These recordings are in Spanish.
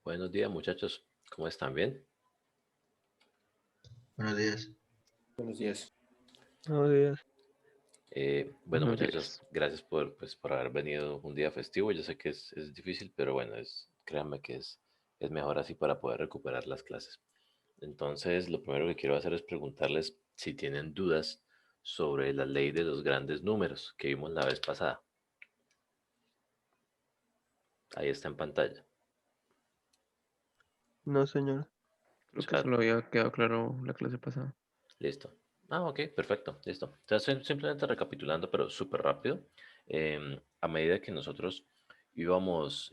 Buenos días, muchachos. ¿Cómo están? ¿Bien? Buenos días. Buenos días. Buenos días. Bueno, Buenos muchachos, días. gracias por haber venido un día festivo. Yo sé que es difícil, pero bueno, créanme que es mejor así para poder recuperar las clases. Entonces, lo primero que quiero hacer es preguntarles si tienen dudas sobre la ley de los grandes números que vimos la vez pasada. Ahí está en pantalla. No, señor. Creo que Chat, solo había quedado claro la clase pasada. listo. Ah, ok, perfecto, listo. Entonces, simplemente recapitulando, pero súper rápido. A medida que nosotros íbamos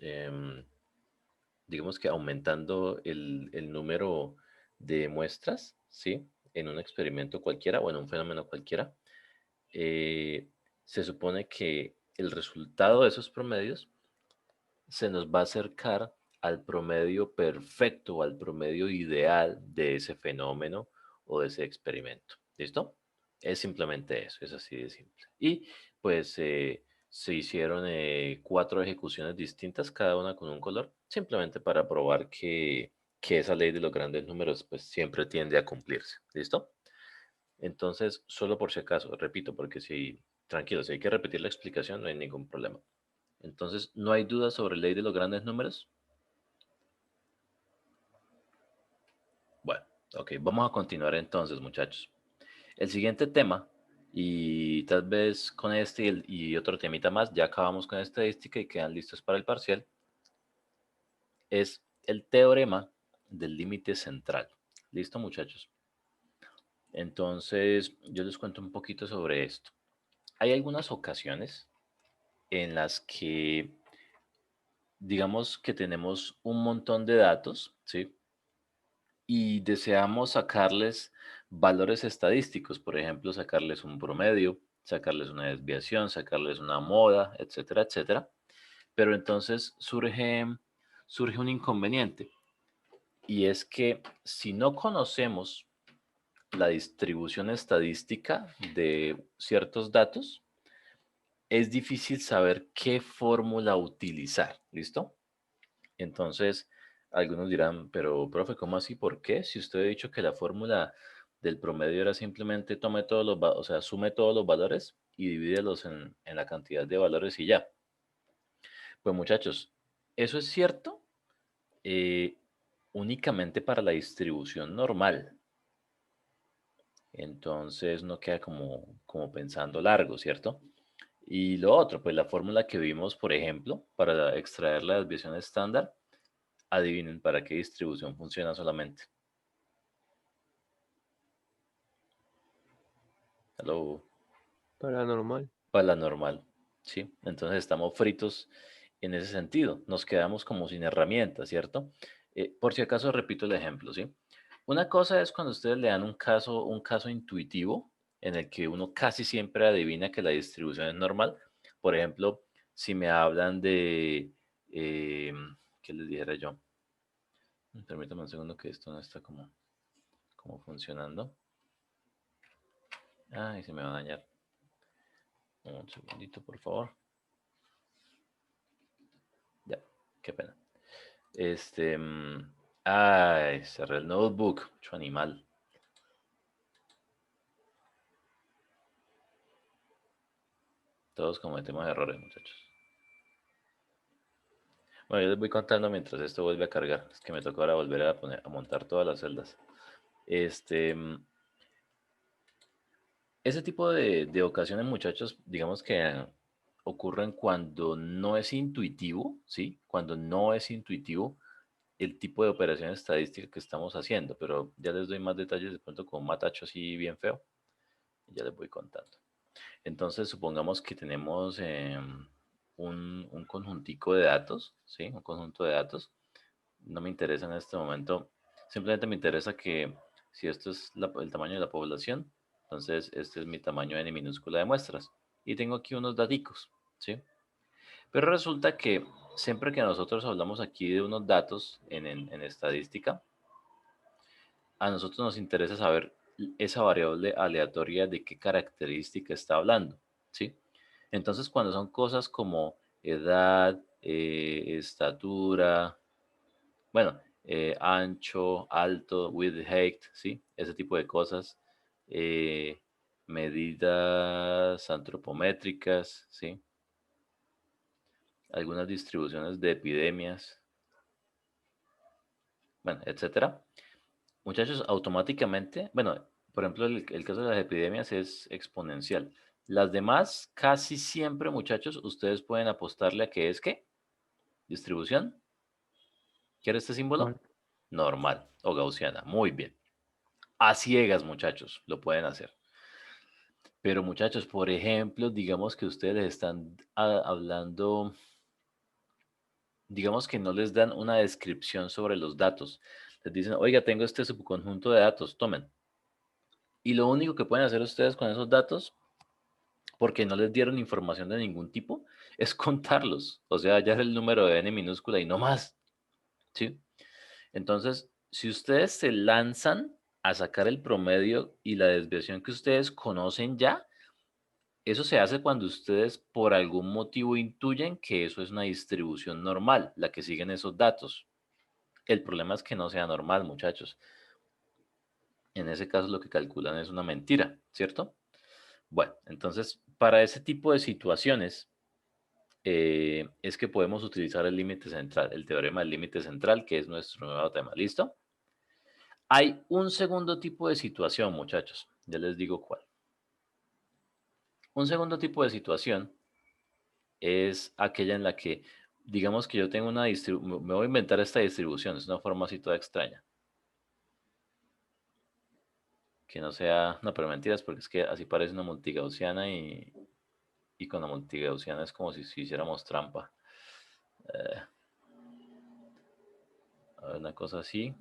digamos que aumentando el número de muestras, ¿sí? En un experimento cualquiera o en un fenómeno cualquiera, eh, se supone que el resultado de esos promedios se nos va a acercar al promedio perfecto o al promedio ideal de ese fenómeno o de ese experimento. ¿Listo? Es simplemente eso, es así de simple. Y pues se hicieron 4 ejecuciones distintas, cada una con un color, simplemente para probar que esa ley de los grandes números pues siempre tiende a cumplirse. ¿Listo? Entonces, solo por si acaso, repito, porque si, tranquilo, si hay que repetir la explicación, no hay ningún problema. Entonces, ¿no hay duda sobre la ley de los grandes números? Bueno, ok, vamos a continuar entonces, muchachos. El siguiente tema, y tal vez con este y otro temita más, ya acabamos con estadística y quedan listos para el parcial, es el teorema del límite central. ¿Listo, muchachos? Entonces, yo les cuento un poquito sobre esto. Hay algunas ocasiones en las que, digamos que tenemos un montón de datos, ¿sí? Y deseamos sacarles valores estadísticos, por ejemplo, sacarles un promedio, sacarles una desviación, sacarles una moda, etcétera, etcétera. Pero entonces surge un inconveniente y es que si no conocemos la distribución estadística de ciertos datos, es difícil saber qué fórmula utilizar. ¿Listo? Entonces, algunos dirán, pero profe, ¿cómo así? ¿Por qué? Si usted ha dicho que la fórmula del promedio era simplemente tome todos o sea, sume todos los valores y divídelos en la cantidad de valores y ya. Pues muchachos, eso es cierto eh, únicamente para la distribución normal. Entonces no queda como pensando largo, ¿cierto? Y lo otro, pues la fórmula que vimos, por ejemplo, para extraer la desviación estándar, adivinen para qué distribución funciona solamente. Hello. Paranormal. Para la normal, ¿sí? Entonces estamos fritos en ese sentido. Nos quedamos como sin herramientas, ¿cierto? Por si acaso repito el ejemplo, ¿sí? Una cosa es cuando ustedes le dan un caso intuitivo en el que uno casi siempre adivina que la distribución es normal. Por ejemplo, si me hablan de, eh, ¿qué les dijera yo? Permítame un segundo que esto no está como funcionando. Ay, se me va a dañar. Un segundito, por favor. Ya, qué pena. Ay, cerré el notebook. Mucho animal. Todos cometemos errores, muchachos. Bueno, yo les voy contando mientras esto vuelve a cargar. Es que me tocó ahora volver a montar todas las celdas. Este, mm, Ese tipo de ocasiones, muchachos, digamos que ocurren cuando no es intuitivo, ¿sí? Cuando no es intuitivo el tipo de operación estadística que estamos haciendo, pero ya les doy más detalles de pronto con un matacho así bien feo. Y ya les voy contando. Entonces, supongamos que tenemos un conjuntico de datos, ¿sí? Un conjunto de datos. No me interesa en este momento, simplemente me interesa que si esto es el tamaño de la población, entonces este es mi tamaño n minúscula de muestras. Y tengo aquí unos daticos, ¿sí? Pero resulta que siempre que nosotros hablamos aquí de unos datos en estadística, a nosotros nos interesa saber esa variable aleatoria de qué característica está hablando, ¿sí? Entonces, cuando son cosas como edad, estatura, Bueno, ancho, alto, width, height, ¿sí? Ese tipo de cosas. eh, medidas antropométricas, ¿sí? Algunas distribuciones de epidemias, bueno, etcétera. Muchachos, automáticamente, bueno, por ejemplo, el caso de las epidemias es exponencial. Las demás, casi siempre, muchachos, ustedes pueden apostarle a que es ¿qué? Distribución. ¿Quiere este símbolo? ¿Cuál? Normal o gaussiana. Muy bien. A ciegas, muchachos, lo pueden hacer. Pero muchachos, por ejemplo, digamos que ustedes les están hablando, digamos que no les dan una descripción sobre los datos. Les dicen, oiga, tengo este subconjunto de datos, tomen. Y lo único que pueden hacer ustedes con esos datos, porque no les dieron información de ningún tipo, es contarlos. O sea, hallar el número de n minúscula y no más. ¿Sí? Entonces, si ustedes se lanzan a sacar el promedio y la desviación que ustedes conocen ya, eso se hace cuando ustedes por algún motivo intuyen que eso es una distribución normal, la que siguen esos datos. El problema es que no sea normal, muchachos. En ese caso lo que calculan es una mentira, ¿cierto? Bueno, entonces, para ese tipo de situaciones es que podemos utilizar el límite central, el teorema del límite central, que es nuestro nuevo tema. ¿Listo? Hay un segundo tipo de situación, muchachos. Ya les digo cuál. Un segundo tipo de situación es aquella en la que, digamos que yo tengo una distribución, me voy a inventar esta distribución, es una forma así toda extraña. Que no sea, no, pero mentiras, porque es que así parece una multigaussiana y con la multigaussiana es como si hiciéramos trampa. Eh, a ver, una cosa así.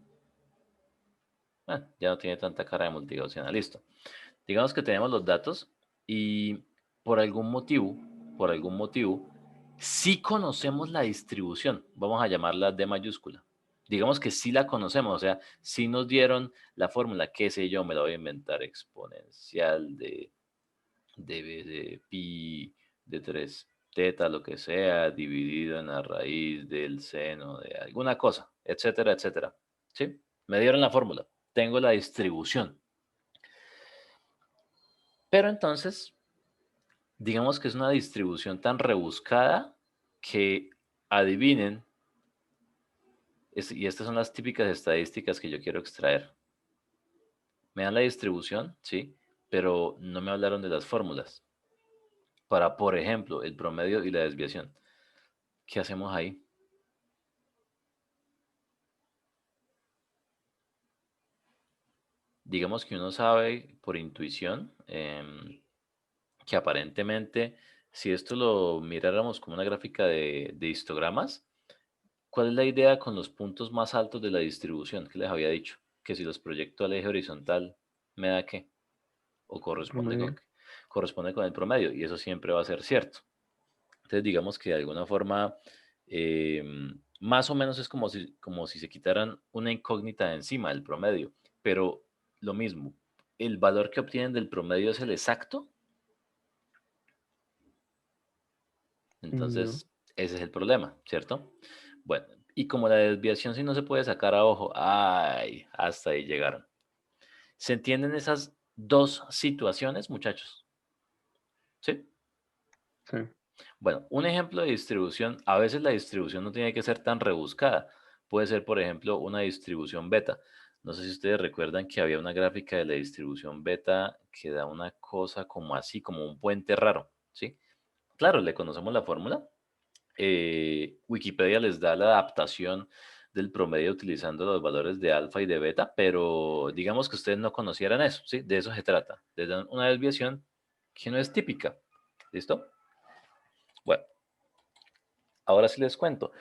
Bueno, ya no tiene tanta cara de multigaussiana, listo. Digamos que tenemos los datos y por algún motivo, por algún motivo, sí conocemos la distribución. Vamos a llamarla D mayúscula. Digamos que sí la conocemos, o sea, sí nos dieron la fórmula, qué sé yo, me la voy a inventar, exponencial de pi de 3 teta, lo que sea, dividido en la raíz del seno de alguna cosa, etcétera, etcétera. ¿Sí? Me dieron la fórmula, tengo la distribución. Pero entonces, digamos que es una distribución tan rebuscada que adivinen, y estas son las típicas estadísticas que yo quiero extraer. Me dan la distribución, sí, pero no me hablaron de las fórmulas para, por ejemplo, el promedio y la desviación. ¿Qué hacemos ahí? Digamos que uno sabe por intuición que aparentemente, si esto lo miráramos como una gráfica de histogramas, ¿cuál es la idea con los puntos más altos de la distribución que les había dicho? Que si los proyecto al eje horizontal, ¿me da qué? O corresponde con Promedio. qué? Corresponde con el promedio, y eso siempre va a ser cierto. Entonces, digamos que de alguna forma, eh, más o menos es como si se quitaran una incógnita de encima del promedio, pero lo mismo, ¿el valor que obtienen del promedio es el exacto? No. Entonces, ese es el problema, ¿cierto? Bueno, y como la desviación si no se puede sacar a ojo, ay, hasta ahí llegaron. ¿Se entienden esas dos situaciones, muchachos? ¿Sí? Sí. Bueno, un ejemplo de distribución, a veces la distribución no tiene que ser tan rebuscada. Puede ser, por ejemplo, una distribución beta. No sé si ustedes recuerdan que había una gráfica de la distribución beta que da una cosa como así, como un puente raro, ¿sí? Claro, le conocemos la fórmula. Wikipedia les da la adaptación del promedio utilizando los valores de alfa y de beta, pero digamos que ustedes no conocieran eso, ¿sí? De eso se trata. Les dan una desviación que no es típica. ¿Listo? Bueno, ahora sí les cuento.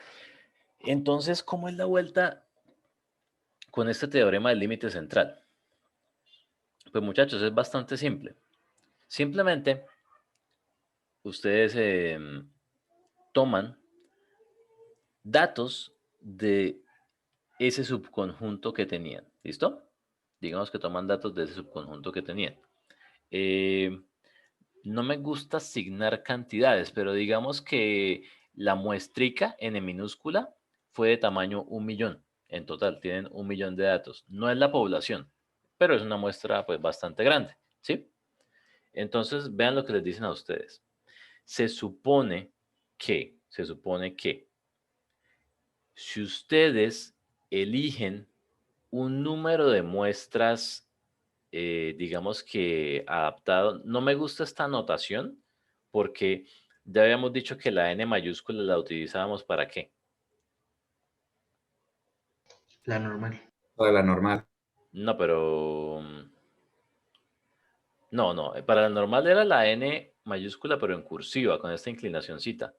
Entonces, ¿cómo es la vuelta con este teorema del límite central? Pues muchachos, es bastante simple. Simplemente, ustedes toman datos de ese subconjunto que tenían. ¿Listo? Digamos que toman datos de ese subconjunto que tenían. Eh, no me gusta asignar cantidades, pero digamos que la muestrica n minúscula fue de tamaño 1.000.000. En total, tienen 1 millón de datos. No es la población, pero es una muestra pues bastante grande, ¿sí? Entonces, vean lo que les dicen a ustedes. Se supone que si ustedes eligen un número de muestras, digamos que adaptado, no me gusta esta anotación porque ya habíamos dicho que la N mayúscula la utilizábamos para qué. La normal. Toda la normal. No, pero no, para la normal era la N mayúscula, pero en cursiva, con esta inclinacioncita.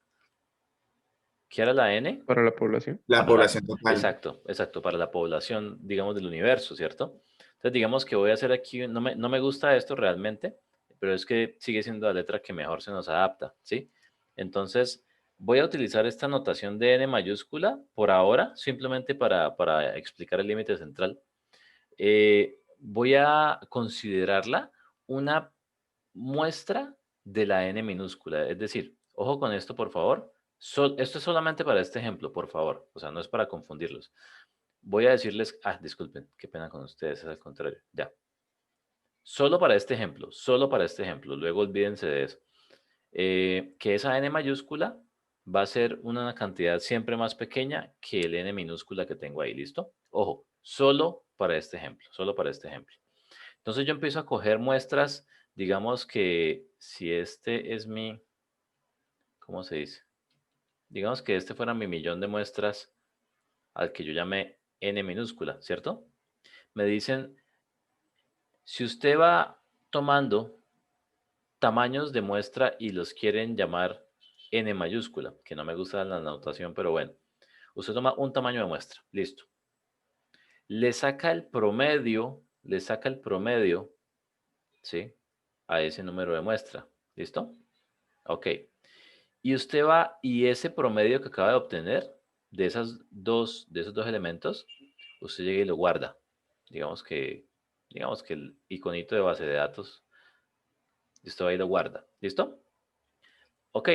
¿Qué era la N? Para la población. La población total. Exacto, para la población, digamos, del universo, ¿cierto? Entonces, digamos que voy a hacer aquí, no me gusta esto realmente, pero es que sigue siendo la letra que mejor se nos adapta, ¿sí? Entonces, voy a utilizar esta notación de N mayúscula por ahora, simplemente para explicar el límite central. Voy a considerarla una muestra de la N minúscula, es decir, ojo con esto, por favor. Esto es solamente para este ejemplo, por favor. O sea, no es para confundirlos. Voy a decirles, disculpen, qué pena con ustedes, es al contrario. Ya. Solo para este ejemplo, solo para este ejemplo. Luego olvídense de eso. Que esa N mayúscula va a ser una cantidad siempre más pequeña que el N minúscula que tengo ahí, ¿listo? Ojo, solo para este ejemplo, solo para este ejemplo. Entonces yo empiezo a coger muestras, digamos que si este es mi, ¿cómo se dice? Digamos que este fuera mi millón de muestras al que yo llamé N minúscula, ¿cierto? Me dicen, si usted va tomando tamaños de muestra y los quieren llamar N mayúscula, que no me gusta la anotación, pero bueno, usted toma un tamaño de muestra, listo. Le saca el promedio, ¿sí? A ese número de muestra, ¿listo? Ok. Y usted va y ese promedio que acaba de obtener de esos dos elementos, usted llega y lo guarda. Digamos que el iconito de base de datos, esto ahí lo guarda. ¿Listo? Ok.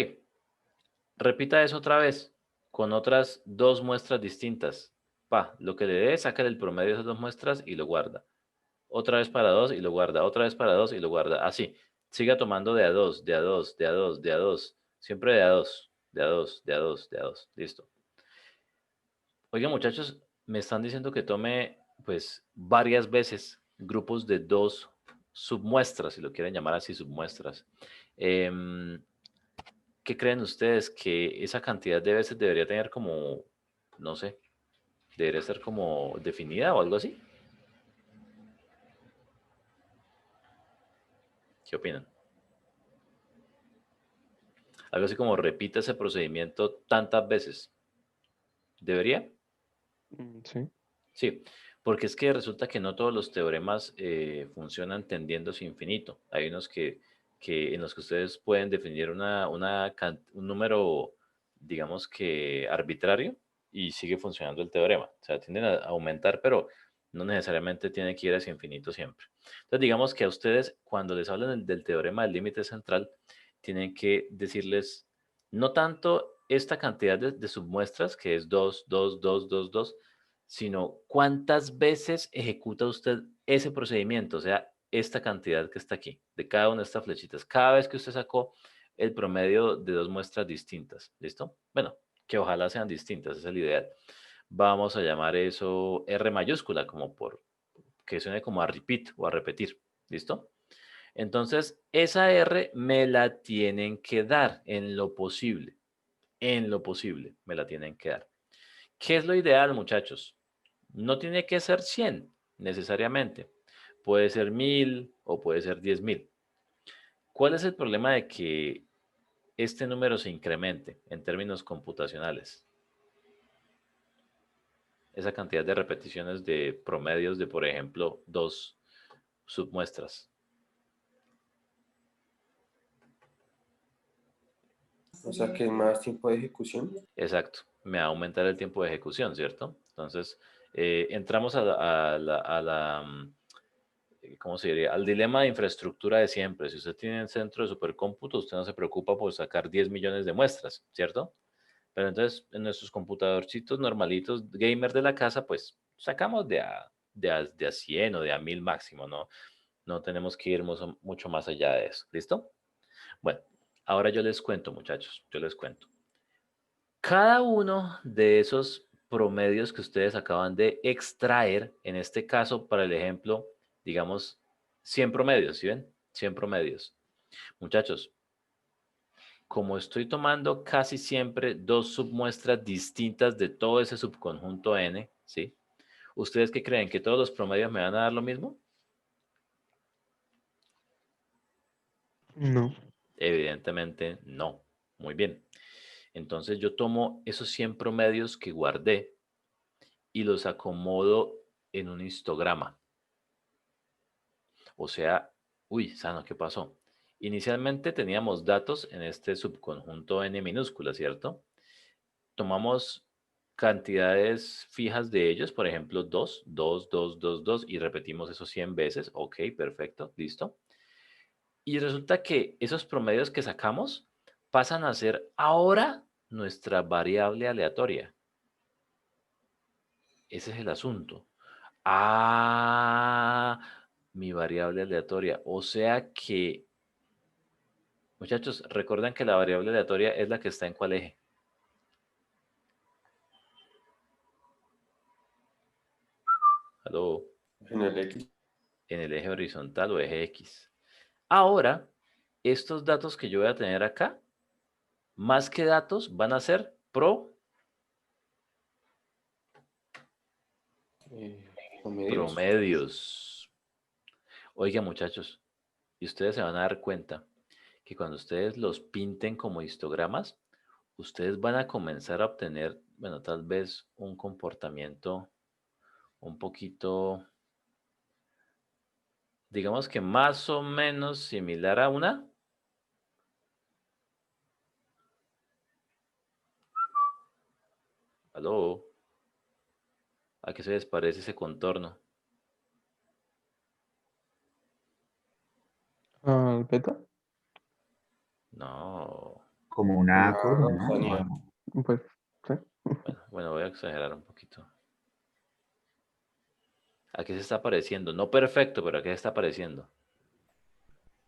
Repita eso otra vez con otras dos muestras distintas. Lo que le dé, saca el promedio de esas dos muestras y lo guarda. Otra vez para dos y lo guarda. Otra vez para dos y lo guarda. Así. Siga tomando de a dos, de a dos, de a dos, de a dos. Siempre de a dos, de a dos, de a dos, de a dos. Listo. Oigan, muchachos, me están diciendo que tome, pues, varias veces grupos de dos submuestras, si lo quieren llamar así, submuestras. Em, ¿Qué creen ustedes? ¿Que esa cantidad de veces debería tener como, no sé, debería ser como definida o algo así? ¿Qué opinan? Algo así como repita ese procedimiento tantas veces. ¿Debería? Sí. Sí, porque es que resulta que no todos los teoremas funcionan tendiéndose infinito. Hay unos en los que ustedes pueden definir un número, digamos que arbitrario, y sigue funcionando el teorema. O sea, tienden a aumentar, pero no necesariamente tiene que ir hacia infinito siempre. Entonces, digamos que a ustedes, cuando les hablan del teorema del límite central, tienen que decirles no tanto esta cantidad de submuestras, que es 2, 2, 2, 2, 2, sino cuántas veces ejecuta usted ese procedimiento, o sea, esta cantidad que está aquí, de cada una de estas flechitas, cada vez que usted sacó el promedio de dos muestras distintas, ¿listo? Bueno, que ojalá sean distintas, ese es el ideal. Vamos a llamar eso R mayúscula, como por que suene como a repeat o a repetir, ¿listo? Entonces, esa R me la tienen que dar en lo posible me la tienen que dar. ¿Qué es lo ideal, muchachos? No tiene que ser 100 necesariamente. Puede ser 1000 o puede ser 10.000. ¿Cuál es el problema de que este número se incremente en términos computacionales? Esa cantidad de repeticiones de promedios de, por ejemplo, dos submuestras. O sea que más tiempo de ejecución. Exacto. Me va a aumentar el tiempo de ejecución, ¿cierto? Entonces, entramos ¿cómo se diría? Al dilema de infraestructura de siempre. Si usted tiene un centro de supercómputo, usted no se preocupa por sacar 10 millones de muestras, ¿cierto? Pero entonces en nuestros computadorcitos normalitos, gamer de la casa, pues sacamos de a 100 o de a 1000 máximo, ¿no? No tenemos que ir mucho más allá de eso. ¿Listo? Bueno, ahora yo les cuento, muchachos, yo les cuento. Cada uno de esos promedios que ustedes acaban de extraer, en este caso, para el ejemplo, digamos, 100 promedios, ¿sí ven? 100 promedios. Muchachos, como estoy tomando casi siempre dos submuestras distintas de todo ese subconjunto N, ¿sí? ¿Ustedes qué creen? ¿Que todos los promedios me van a dar lo mismo? No. Evidentemente no. Muy bien. Entonces yo tomo esos 100 promedios que guardé y los acomodo en un histograma. O sea, uy, Sano, ¿qué pasó? Inicialmente teníamos datos en este subconjunto N minúscula, ¿cierto? Tomamos cantidades fijas de ellos, por ejemplo, 2, 2, 2, 2, 2, y repetimos eso 100 veces. Ok, perfecto, listo. Y resulta que esos promedios que sacamos pasan a ser ahora nuestra variable aleatoria. Ese es el asunto. Ah, mi variable aleatoria. O sea que, muchachos, recuerdan que la variable aleatoria es la que está en cuál eje. ¿Aló? En el X. En el eje horizontal o eje X. Ahora, estos datos que yo voy a tener acá, más que datos, van a ser Promedios. promedios. Oiga, muchachos, y ustedes se van a dar cuenta que cuando ustedes los pinten como histogramas, ustedes van a comenzar a obtener, bueno, tal vez un comportamiento un poquito, digamos que más o menos similar a una. ¿Aló? ¿A qué se les parece ese contorno? ¿Al beta? No. Como una La curva, ¿no? Tanzania. Pues, sí. Bueno, voy a exagerar un poquito. ¿A qué se está pareciendo? No perfecto, pero ¿a qué se está pareciendo?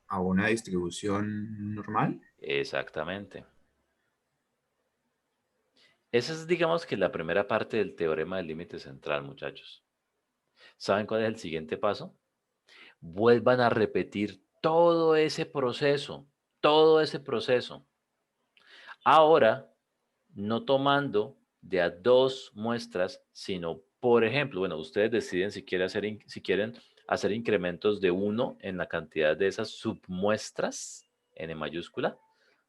A una distribución normal. Exactamente. Esa es, digamos que la primera parte del teorema del límite central, muchachos. ¿Saben cuál es el siguiente paso? Vuelvan a repetir todo ese proceso, todo ese proceso. Ahora, no tomando de a dos muestras, sino, por ejemplo, bueno, ustedes deciden si quieren hacer incrementos de uno en la cantidad de esas submuestras, N mayúscula,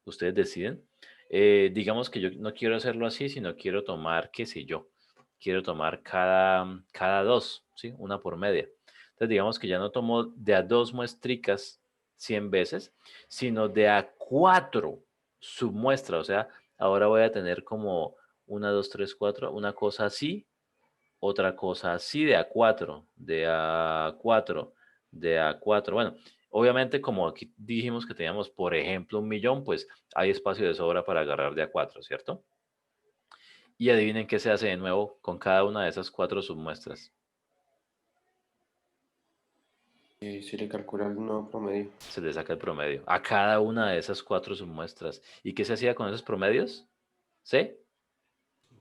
ustedes deciden. Digamos que yo no quiero hacerlo así, sino quiero tomar, qué sé yo, quiero tomar cada dos, ¿sí? Una por media. Entonces, digamos que ya no tomo de a dos muestricas 100 veces, sino de a cuatro submuestras, o sea, ahora voy a tener como una, dos, tres, cuatro, una cosa así, otra cosa así de A4, de A4, de A4. Bueno, obviamente como aquí dijimos que teníamos, por ejemplo, 1.000.000, pues hay espacio de sobra para agarrar de A4, ¿cierto? Y adivinen qué se hace de nuevo con cada una de esas cuatro submuestras. Se le calcula el nuevo promedio. Se le saca el promedio a cada una de esas cuatro submuestras. ¿Y qué se hacía con esos promedios? ¿Sí?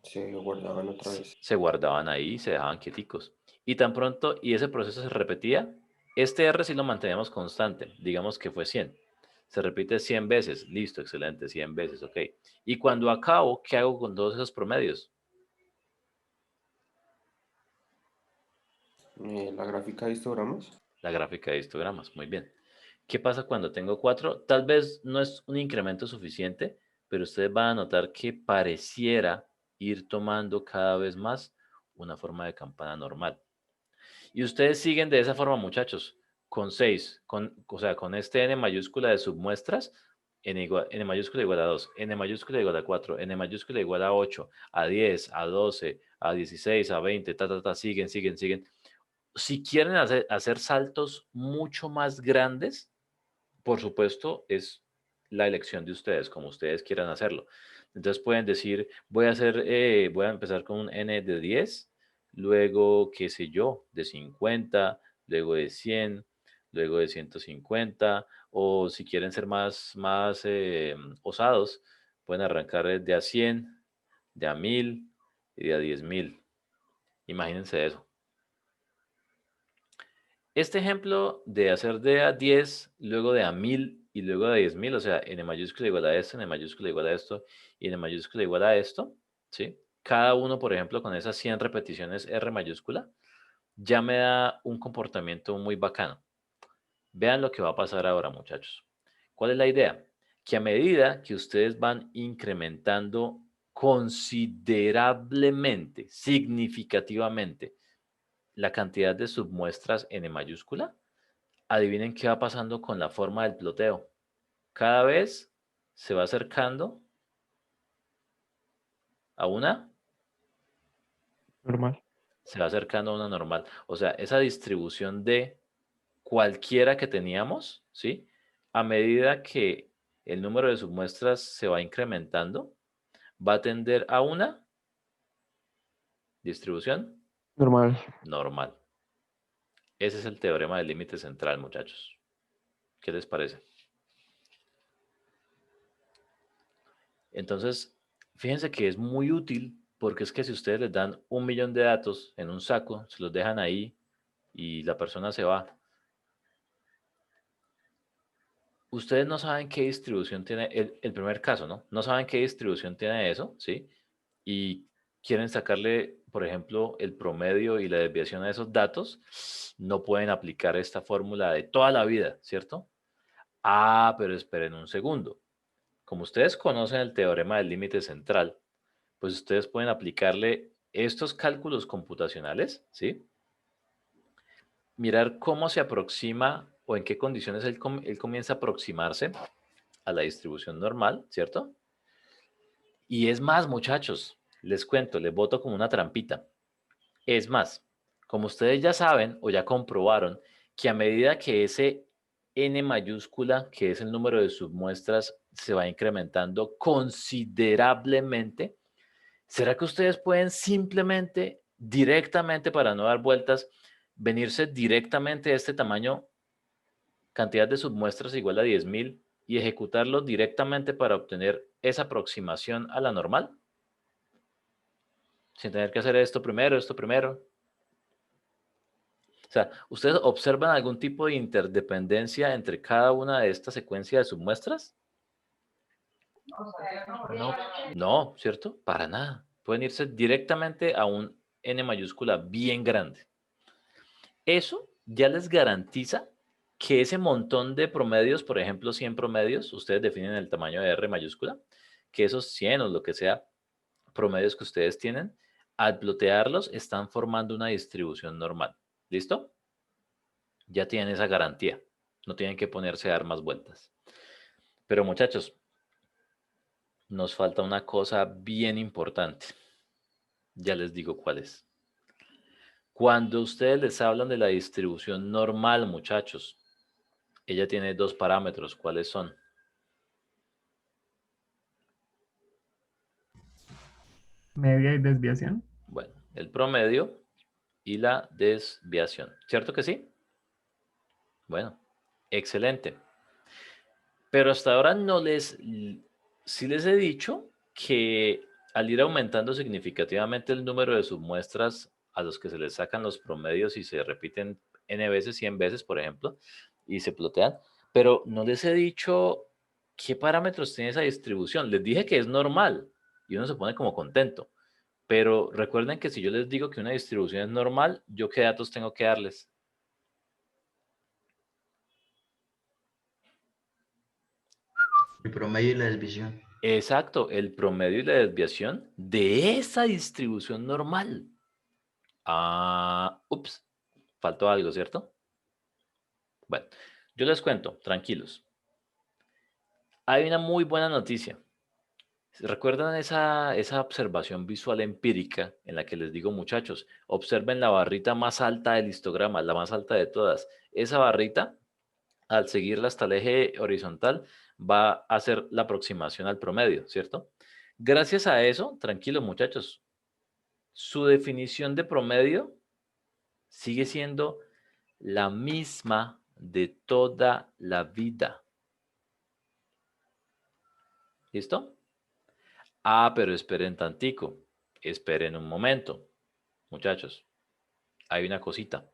Se lo guardaban otra vez. Se guardaban ahí, se dejaban quieticos. Y tan pronto, y ese proceso se repetía, este R sí lo manteníamos constante, digamos que fue 100. Se repite 100 veces, listo, excelente, 100 veces, ok. Y cuando acabo, ¿qué hago con todos esos promedios? La gráfica de histogramas. La gráfica de histogramas, muy bien. ¿Qué pasa cuando tengo 4? Tal vez no es un incremento suficiente, pero ustedes van a notar que pareciera ir tomando cada vez más una forma de campana normal. Y ustedes siguen de esa forma, muchachos, con 6, o sea, con este n mayúscula de submuestras, n mayúscula igual a 2, n mayúscula igual a 4, n mayúscula igual a 8, a 10, a 12, a 16, a 20, siguen, siguen, siguen. Si quieren hacer saltos mucho más grandes, por supuesto, es la elección de ustedes, como ustedes quieran hacerlo. Entonces pueden decir, voy a empezar con un n de 10, luego, qué sé yo, de 50, luego de 100, luego de 150, o si quieren ser más osados, pueden arrancar de a 100, de a 1000 y de a 10.000. Imagínense eso. Este ejemplo de hacer de a 10, luego de a 1000 y luego de 10.000, o sea, n mayúscula igual a esto, n mayúscula igual a esto y n mayúscula igual a esto, ¿sí? Cada uno, por ejemplo, con esas 100 repeticiones R mayúscula, ya me da un comportamiento muy bacano. Vean lo que va a pasar ahora, muchachos. ¿Cuál es la idea? Que a medida que ustedes van incrementando considerablemente, significativamente, la cantidad de submuestras n mayúscula, adivinen qué va pasando con la forma del ploteo. Cada vez se va acercando a una, Normal. se va acercando a una normal. O sea, esa distribución de cualquiera que teníamos, ¿sí? A medida que el número de submuestras se va incrementando, va a tender a una distribución Normal. normal. Ese es el teorema del límite central, muchachos. ¿Qué les parece? Entonces, fíjense que es muy útil porque es que si ustedes les dan 1.000.000 de datos en un saco, se los dejan ahí y la persona se va, ustedes no saben qué distribución tiene, el primer caso, ¿no? No saben qué distribución tiene eso, ¿sí? Y quieren sacarle, por ejemplo, el promedio y la desviación a esos datos, no pueden aplicar esta fórmula de toda la vida, ¿cierto? Ah, pero esperen un segundo. Como ustedes conocen el teorema del límite central, pues ustedes pueden aplicarle estos cálculos computacionales, ¿sí? Mirar cómo se aproxima o en qué condiciones él comienza a aproximarse a la distribución normal, ¿cierto? Y es más, muchachos, les cuento, les boto como una trampita. Es más, como ustedes ya saben o ya comprobaron que a medida que ese n mayúscula, que es el número de submuestras, se va incrementando considerablemente, ¿será que ustedes pueden simplemente, directamente, para no dar vueltas, venirse directamente a este tamaño, cantidad de submuestras igual a 10.000 y ejecutarlo directamente para obtener esa aproximación a la normal? Sin tener que hacer esto primero, esto primero. O sea, ¿ustedes observan algún tipo de interdependencia entre cada una de estas secuencias de submuestras? No. No, ¿cierto? Para nada. Pueden irse directamente a un n mayúscula bien grande. Eso ya les garantiza que ese montón de promedios, por ejemplo, 100 promedios, ustedes definen el tamaño de R mayúscula, que esos 100 o lo que sea promedios que ustedes tienen, al plotearlos están formando una distribución normal. ¿Listo? Ya tienen esa garantía. No tienen que ponerse a dar más vueltas. Pero muchachos, nos falta una cosa bien importante. Ya les digo cuál es. Cuando ustedes les hablan de la distribución normal, muchachos, ella tiene dos parámetros. ¿Cuáles son? Media y desviación. Bueno, el promedio y la desviación. ¿Cierto que sí? Bueno, excelente. Pero hasta ahora sí les he dicho que al ir aumentando significativamente el número de submuestras a los que se les sacan los promedios y se repiten n veces, 100 veces, por ejemplo, y se plotean, pero no les he dicho qué parámetros tiene esa distribución. Les dije que es normal y uno se pone como contento, pero recuerden que si yo les digo que una distribución es normal, ¿yo qué datos tengo que darles? El promedio y la desviación. Exacto, el promedio y la desviación de esa distribución normal. Ah, ups, faltó algo, ¿cierto? Bueno, yo les cuento, tranquilos. Hay una muy buena noticia. ¿Recuerdan esa observación visual empírica en la que les digo, muchachos, observen la barrita más alta del histograma, la más alta de todas? Esa barrita, al seguirla hasta el eje horizontal, va a hacer la aproximación al promedio, ¿cierto? Gracias a eso, tranquilos muchachos, su definición de promedio sigue siendo la misma de toda la vida. ¿Listo? Ah, pero esperen tantico. Esperen un momento. Muchachos, hay una cosita.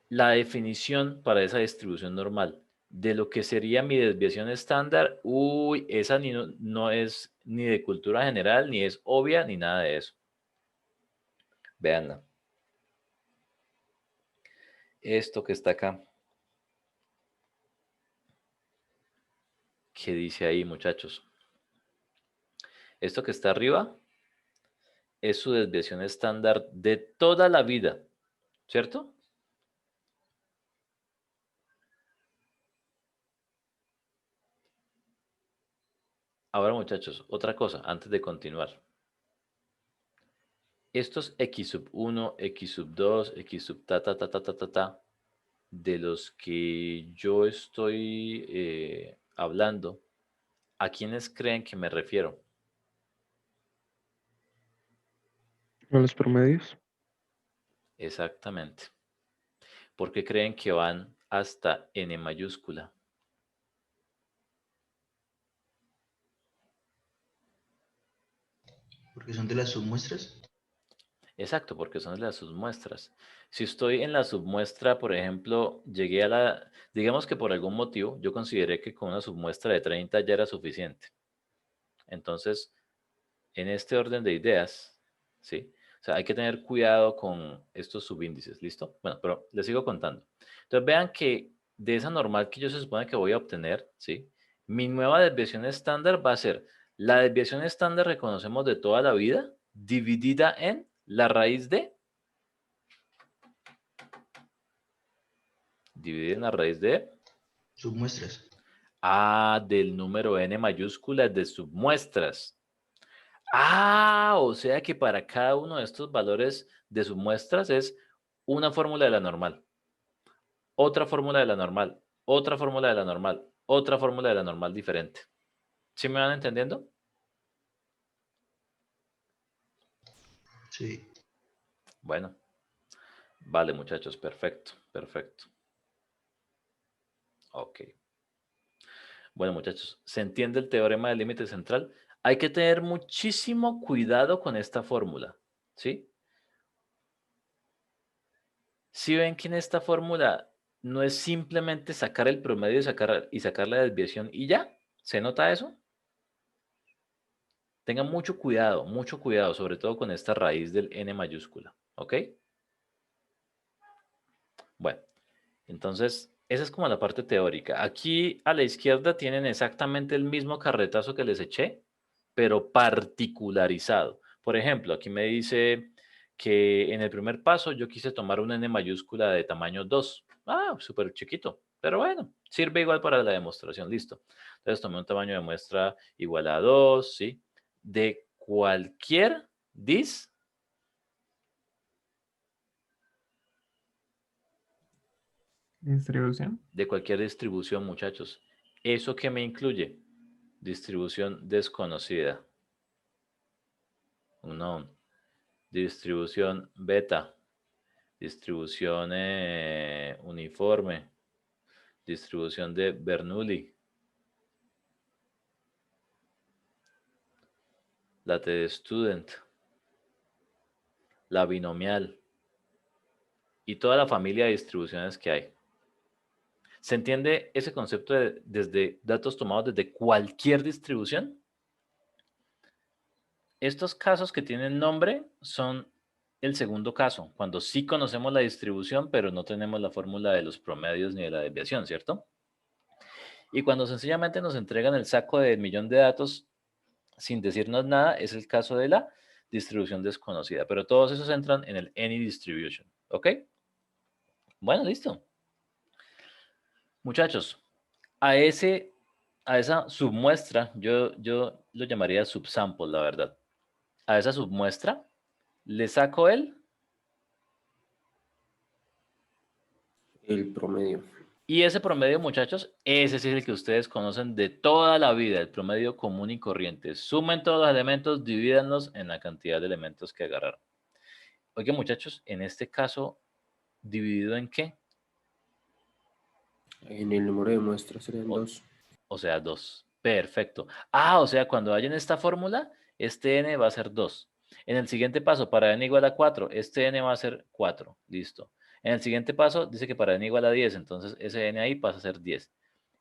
La definición para esa distribución normal de lo que sería mi desviación estándar, uy, esa no es ni de cultura general, ni es obvia, ni nada de eso. Veanla. Esto que está acá. ¿Qué dice ahí, muchachos? Esto que está arriba es su desviación estándar de toda la vida, ¿cierto? Ahora, muchachos, otra cosa antes de continuar. Estos x sub 1, x sub 2, x sub ta, de los que yo estoy hablando, ¿a quiénes creen que me refiero? ¿A los promedios? Exactamente. ¿Por qué creen que van hasta n mayúscula? Porque son de las submuestras. Exacto, porque son las submuestras. Si estoy en la submuestra, por ejemplo, llegué a digamos que por algún motivo yo consideré que con una submuestra de 30 ya era suficiente. Entonces, en este orden de ideas, ¿sí? O sea, hay que tener cuidado con estos subíndices, ¿listo? Bueno, pero les sigo contando. Entonces, vean que de esa normal que yo se supone que voy a obtener, ¿sí? Mi nueva desviación estándar va a ser la desviación estándar, reconocemos, de toda la vida, dividida en la raíz de, dividida en la raíz de, Submuestras. del número n mayúscula de submuestras. O sea que para cada uno de estos valores de submuestras es una fórmula de la normal, otra fórmula de la normal, otra fórmula de la normal, otra fórmula de la normal diferente. ¿Sí me van entendiendo? Sí. Bueno, vale muchachos, perfecto, perfecto. Ok. Bueno muchachos, ¿se entiende el teorema del límite central? Hay que tener muchísimo cuidado con esta fórmula, ¿sí? Si ven que en esta fórmula no es simplemente sacar el promedio y sacar la desviación y ya, ¿se nota eso? Tengan mucho cuidado, sobre todo con esta raíz del n mayúscula, ¿ok? Bueno, entonces esa es como la parte teórica. Aquí a la izquierda tienen exactamente el mismo carretazo que les eché, pero particularizado. Por ejemplo, aquí me dice que en el primer paso yo quise tomar una n mayúscula de tamaño 2. Súper chiquito, pero bueno, sirve igual para la demostración, listo. Entonces tomé un tamaño de muestra igual a 2, ¿sí? De cualquier Distribución. de cualquier distribución, muchachos. ¿Eso qué me incluye? Distribución desconocida. Unknown. Distribución beta. Distribución uniforme. Distribución de Bernoulli. La T-Student. La binomial. Y toda la familia de distribuciones que hay. ¿Se entiende ese concepto desde datos tomados desde cualquier distribución? Estos casos que tienen nombre son el segundo caso, cuando sí conocemos la distribución, pero no tenemos la fórmula de los promedios ni de la desviación, ¿cierto? Y cuando sencillamente nos entregan el saco del millón de datos sin decirnos nada, es el caso de la distribución desconocida. Pero todos esos entran en el any distribution, ¿ok? Bueno, listo. Muchachos, a esa submuestra, yo lo llamaría subsample, la verdad. A esa submuestra le saco El promedio. Y ese promedio, muchachos, ese sí es el que ustedes conocen de toda la vida, el promedio común y corriente. Sumen todos los elementos, divídanlos en la cantidad de elementos que agarraron. Oigan, muchachos, en este caso, ¿dividido en qué? En el número de muestras serían O- 2. O sea, 2. Perfecto. Ah, o sea, cuando vayan esta fórmula, este n va a ser 2. En el siguiente paso, para n igual a 4, este n va a ser 4. Listo. En el siguiente paso, dice que para n igual a 10, entonces ese n ahí pasa a ser 10.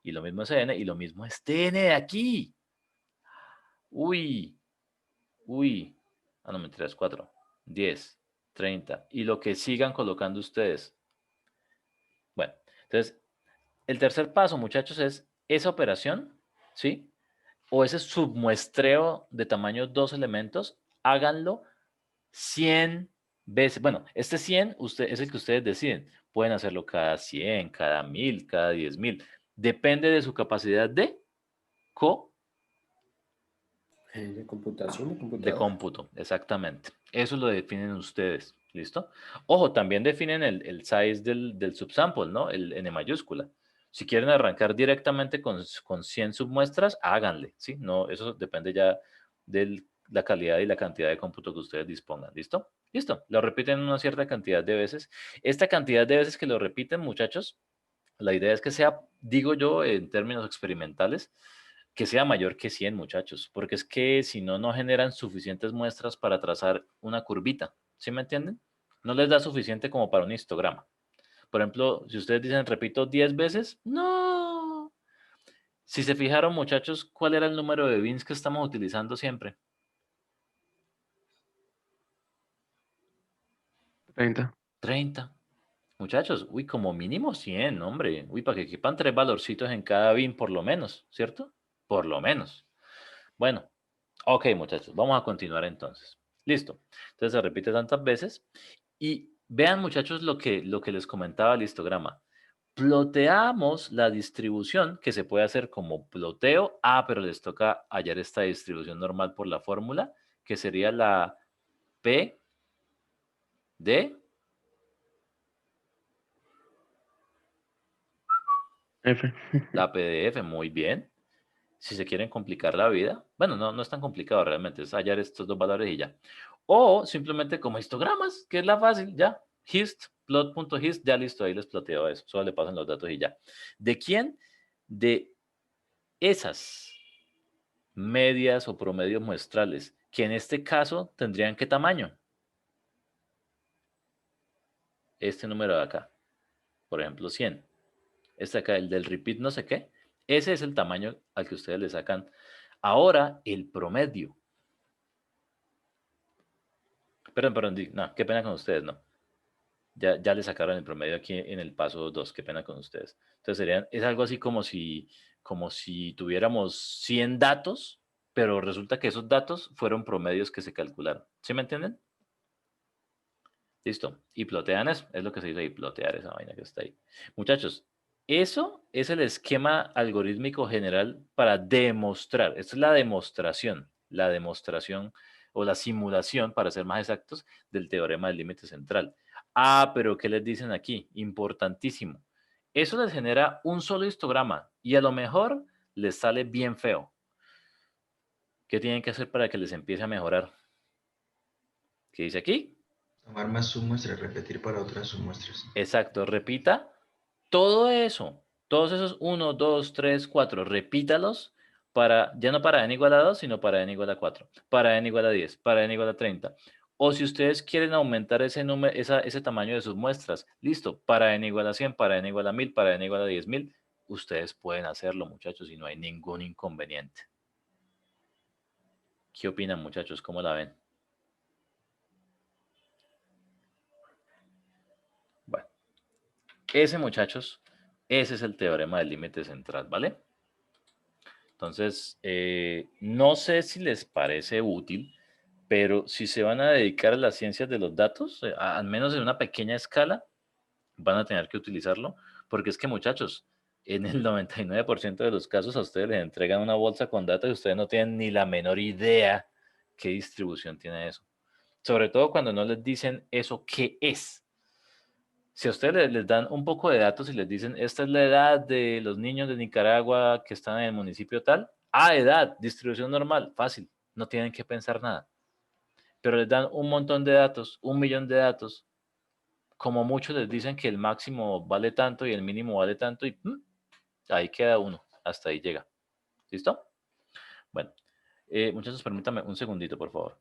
Y lo mismo ese n, y lo mismo este n de aquí. Uy, uy. Ah, no, mentiras, 4, 10, 30. Y lo que sigan colocando ustedes. Bueno, entonces, el tercer paso, muchachos, es esa operación, ¿sí? O ese submuestreo de tamaño 2 elementos, háganlo 100 veces. Bueno, este 100 es el que ustedes deciden. Pueden hacerlo cada 100, cada 1000, cada 10.000. Depende de su capacidad de De computación, de de computador. cómputo. Exactamente. Eso lo definen ustedes. ¿Listo? Ojo, también definen el size del subsample, ¿no? El n mayúscula. Si quieren arrancar directamente con 100 submuestras, háganle, ¿sí? No, eso depende ya de la calidad y la cantidad de cómputo que ustedes dispongan, ¿listo? Listo, lo repiten una cierta cantidad de veces. Esta cantidad de veces que lo repiten, muchachos, la idea es que sea, digo yo, en términos experimentales, que sea mayor que 100, muchachos, porque es que si no, no generan suficientes muestras para trazar una curvita, ¿sí me entienden? No les da suficiente como para un histograma. Por ejemplo, si ustedes dicen, repito 10 veces, no. Si se fijaron, muchachos, ¿cuál era el número de bins que estamos utilizando siempre? 30. 30. Muchachos, uy, como mínimo 100, hombre. Uy, para que quepan 3 valorcitos en cada bin por lo menos, ¿cierto? Por lo menos. Bueno, ok, muchachos, vamos a continuar entonces. Listo. Entonces se repite tantas veces. Y vean, muchachos, lo que les comentaba el histograma. Ploteamos la distribución que se puede hacer como ploteo. Ah, pero les toca hallar esta distribución normal por la fórmula, que sería la P de F. la PDF. Muy bien. Si se quieren complicar la vida, bueno, no es tan complicado realmente, es hallar estos dos valores y ya. O simplemente como histogramas, que es la fácil, ya. Hist, plot.hist, ya listo, ahí les ploteo eso. Solo le pasan los datos y ya. ¿De quién? De esas medias o promedios muestrales, que en este caso tendrían qué tamaño. Este número de acá, por ejemplo, 100. Este acá, el del repeat no sé qué. Ese es el tamaño al que ustedes le sacan. Ahora, el promedio. Perdón, no, qué pena con ustedes, no. Ya le sacaron el promedio aquí en el paso 2, qué pena con ustedes. Entonces es algo así como si tuviéramos 100 datos, pero resulta que esos datos fueron promedios que se calcularon. ¿Sí me entienden? Listo. Y plotean eso, es lo que se dice ahí, plotear esa vaina que está ahí. Muchachos, eso es el esquema algorítmico general para demostrar. Esto es la demostración o la simulación, para ser más exactos, del teorema del límite central. Ah, pero ¿qué les dicen aquí? Importantísimo. Eso les genera un solo histograma y a lo mejor les sale bien feo. ¿Qué tienen que hacer para que les empiece a mejorar? ¿Qué dice aquí? Tomar más submuestras, repetir para otras submuestras. Exacto, repita todo eso, todos esos 1, 2, 3, 4, repítalos para, ya no para n igual a 2, sino para n igual a 4, para n igual a 10, para n igual a 30. O si ustedes quieren aumentar ese número, ese tamaño de sus muestras, listo, para n igual a 100, para n igual a 1000, para n igual a 10.000, ustedes pueden hacerlo, muchachos, y no hay ningún inconveniente. ¿Qué opinan, muchachos? ¿Cómo la ven? Bueno, ese, muchachos, ese es el teorema del límite central, ¿vale? Entonces, no sé si les parece útil, pero si se van a dedicar a las ciencias de los datos, al menos en una pequeña escala, van a tener que utilizarlo, porque es que, muchachos, en el 99% de los casos a ustedes les entregan una bolsa con datos y ustedes no tienen ni la menor idea qué distribución tiene eso. Sobre todo cuando no les dicen eso qué es. Si a ustedes les dan un poco de datos y les dicen, esta es la edad de los niños de Nicaragua que están en el municipio tal, edad, distribución normal, fácil, no tienen que pensar nada. Pero les dan un montón de datos, 1 millón de datos, como muchos les dicen que el máximo vale tanto y el mínimo vale tanto y ahí queda uno, hasta ahí llega. ¿Listo? Bueno, muchachos, permítame un segundito, por favor.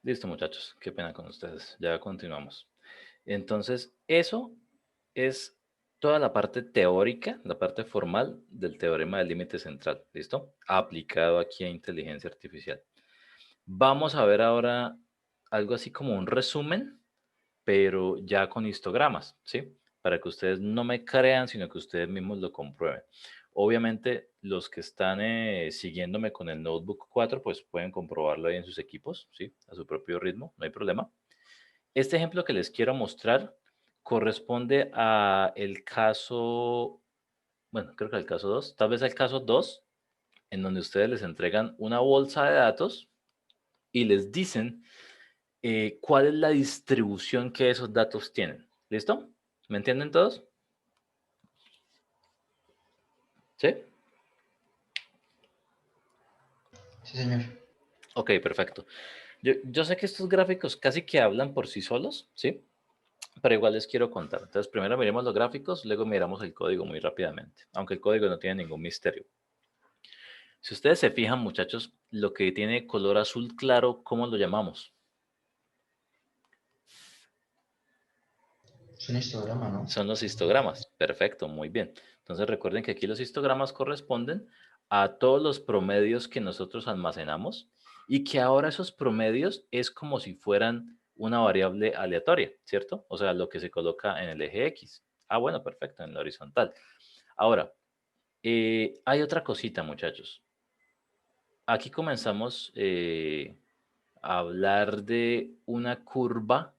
Listo, muchachos. Qué pena con ustedes. Ya continuamos. Entonces, eso es toda la parte teórica, la parte formal del teorema del límite central. ¿Listo? Aplicado aquí a inteligencia artificial. Vamos a ver ahora algo así como un resumen, pero ya con histogramas, ¿sí? Para que ustedes no me crean, sino que ustedes mismos lo comprueben. Obviamente, los que están siguiéndome con el Notebook 4, pues pueden comprobarlo ahí en sus equipos, ¿sí? A su propio ritmo, no hay problema. Este ejemplo que les quiero mostrar corresponde a el caso, bueno, creo que al caso 2, tal vez al caso 2, en donde ustedes les entregan una bolsa de datos y les dicen cuál es la distribución que esos datos tienen. ¿Listo? ¿Me entienden todos? ¿Sí? Sí, señor. Ok, perfecto. Yo sé que estos gráficos casi que hablan por sí solos, ¿sí? Pero igual les quiero contar. Entonces, primero miremos los gráficos, luego miramos el código muy rápidamente, aunque el código no tiene ningún misterio. Si ustedes se fijan, muchachos, lo que tiene color azul claro, ¿cómo lo llamamos? Es un histograma, ¿no? Son los histogramas. Perfecto, muy bien. Entonces recuerden que aquí los histogramas corresponden a todos los promedios que nosotros almacenamos y que ahora esos promedios es como si fueran una variable aleatoria, ¿cierto? O sea, lo que se coloca en el eje X. Ah, bueno, perfecto, en la horizontal. Ahora, hay otra cosita, muchachos. Aquí comenzamos a hablar de una curva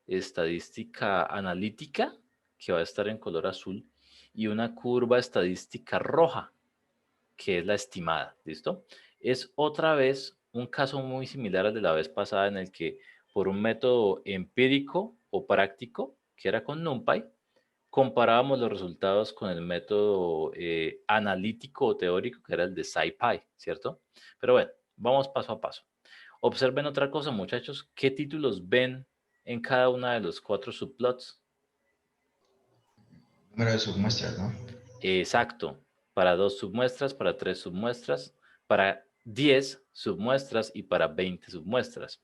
estadística analítica que va a estar en color azul y una curva estadística roja que es la estimada, ¿listo? Es otra vez un caso muy similar al de la vez pasada en el que por un método empírico o práctico, que era con NumPy, comparábamos los resultados con el método analítico o teórico, que era el de SciPy, ¿cierto? Pero bueno, vamos paso a paso. Observen otra cosa, muchachos. ¿Qué títulos ven en cada una de los 4 subplots? Número de submuestras, ¿no? Exacto. Para 2 submuestras, para 3 submuestras, para 10 submuestras y para 20 submuestras.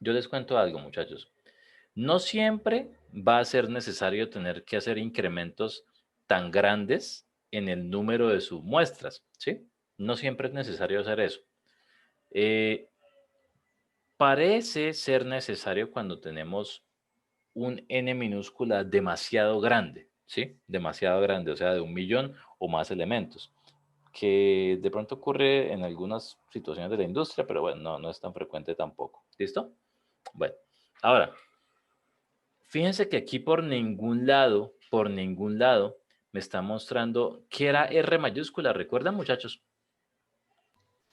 Yo les cuento algo, muchachos. No siempre va a ser necesario tener que hacer incrementos tan grandes en el número de submuestras, ¿sí? No siempre es necesario hacer eso. Eh, Parece ser necesario cuando tenemos un n minúscula demasiado grande, ¿sí? Demasiado grande, o sea, de 1.000.000 o más elementos, que de pronto ocurre en algunas situaciones de la industria, pero bueno, no es tan frecuente tampoco. ¿Listo? Bueno, ahora, fíjense que aquí por ningún lado, me está mostrando que era R mayúscula. ¿Recuerdan, muchachos?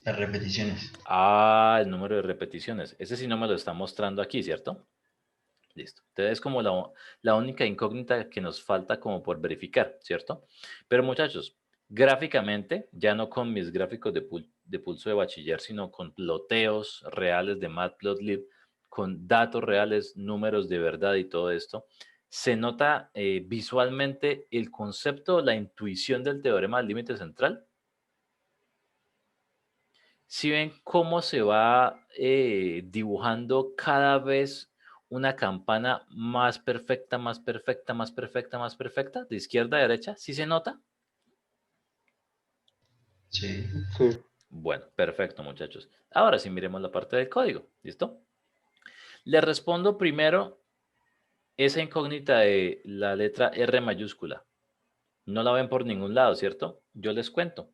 Las repeticiones. Ah, el número de repeticiones. Ese sí no me lo está mostrando aquí, ¿cierto? Listo. Entonces es como la única incógnita que nos falta como por verificar, ¿cierto? Pero muchachos, gráficamente, ya no con mis gráficos de pulso de bachiller, sino con ploteos reales de Matplotlib, con datos reales, números de verdad y todo esto, se nota visualmente el concepto, la intuición del teorema del límite central. Si ven cómo se va dibujando cada vez una campana más perfecta, más perfecta, más perfecta, más perfecta, de izquierda a derecha, ¿sí se nota? Sí. Sí. Bueno, perfecto, muchachos. Ahora sí miremos la parte del código, ¿listo? Le respondo primero esa incógnita de la letra R mayúscula. No la ven por ningún lado, ¿cierto? Yo les cuento.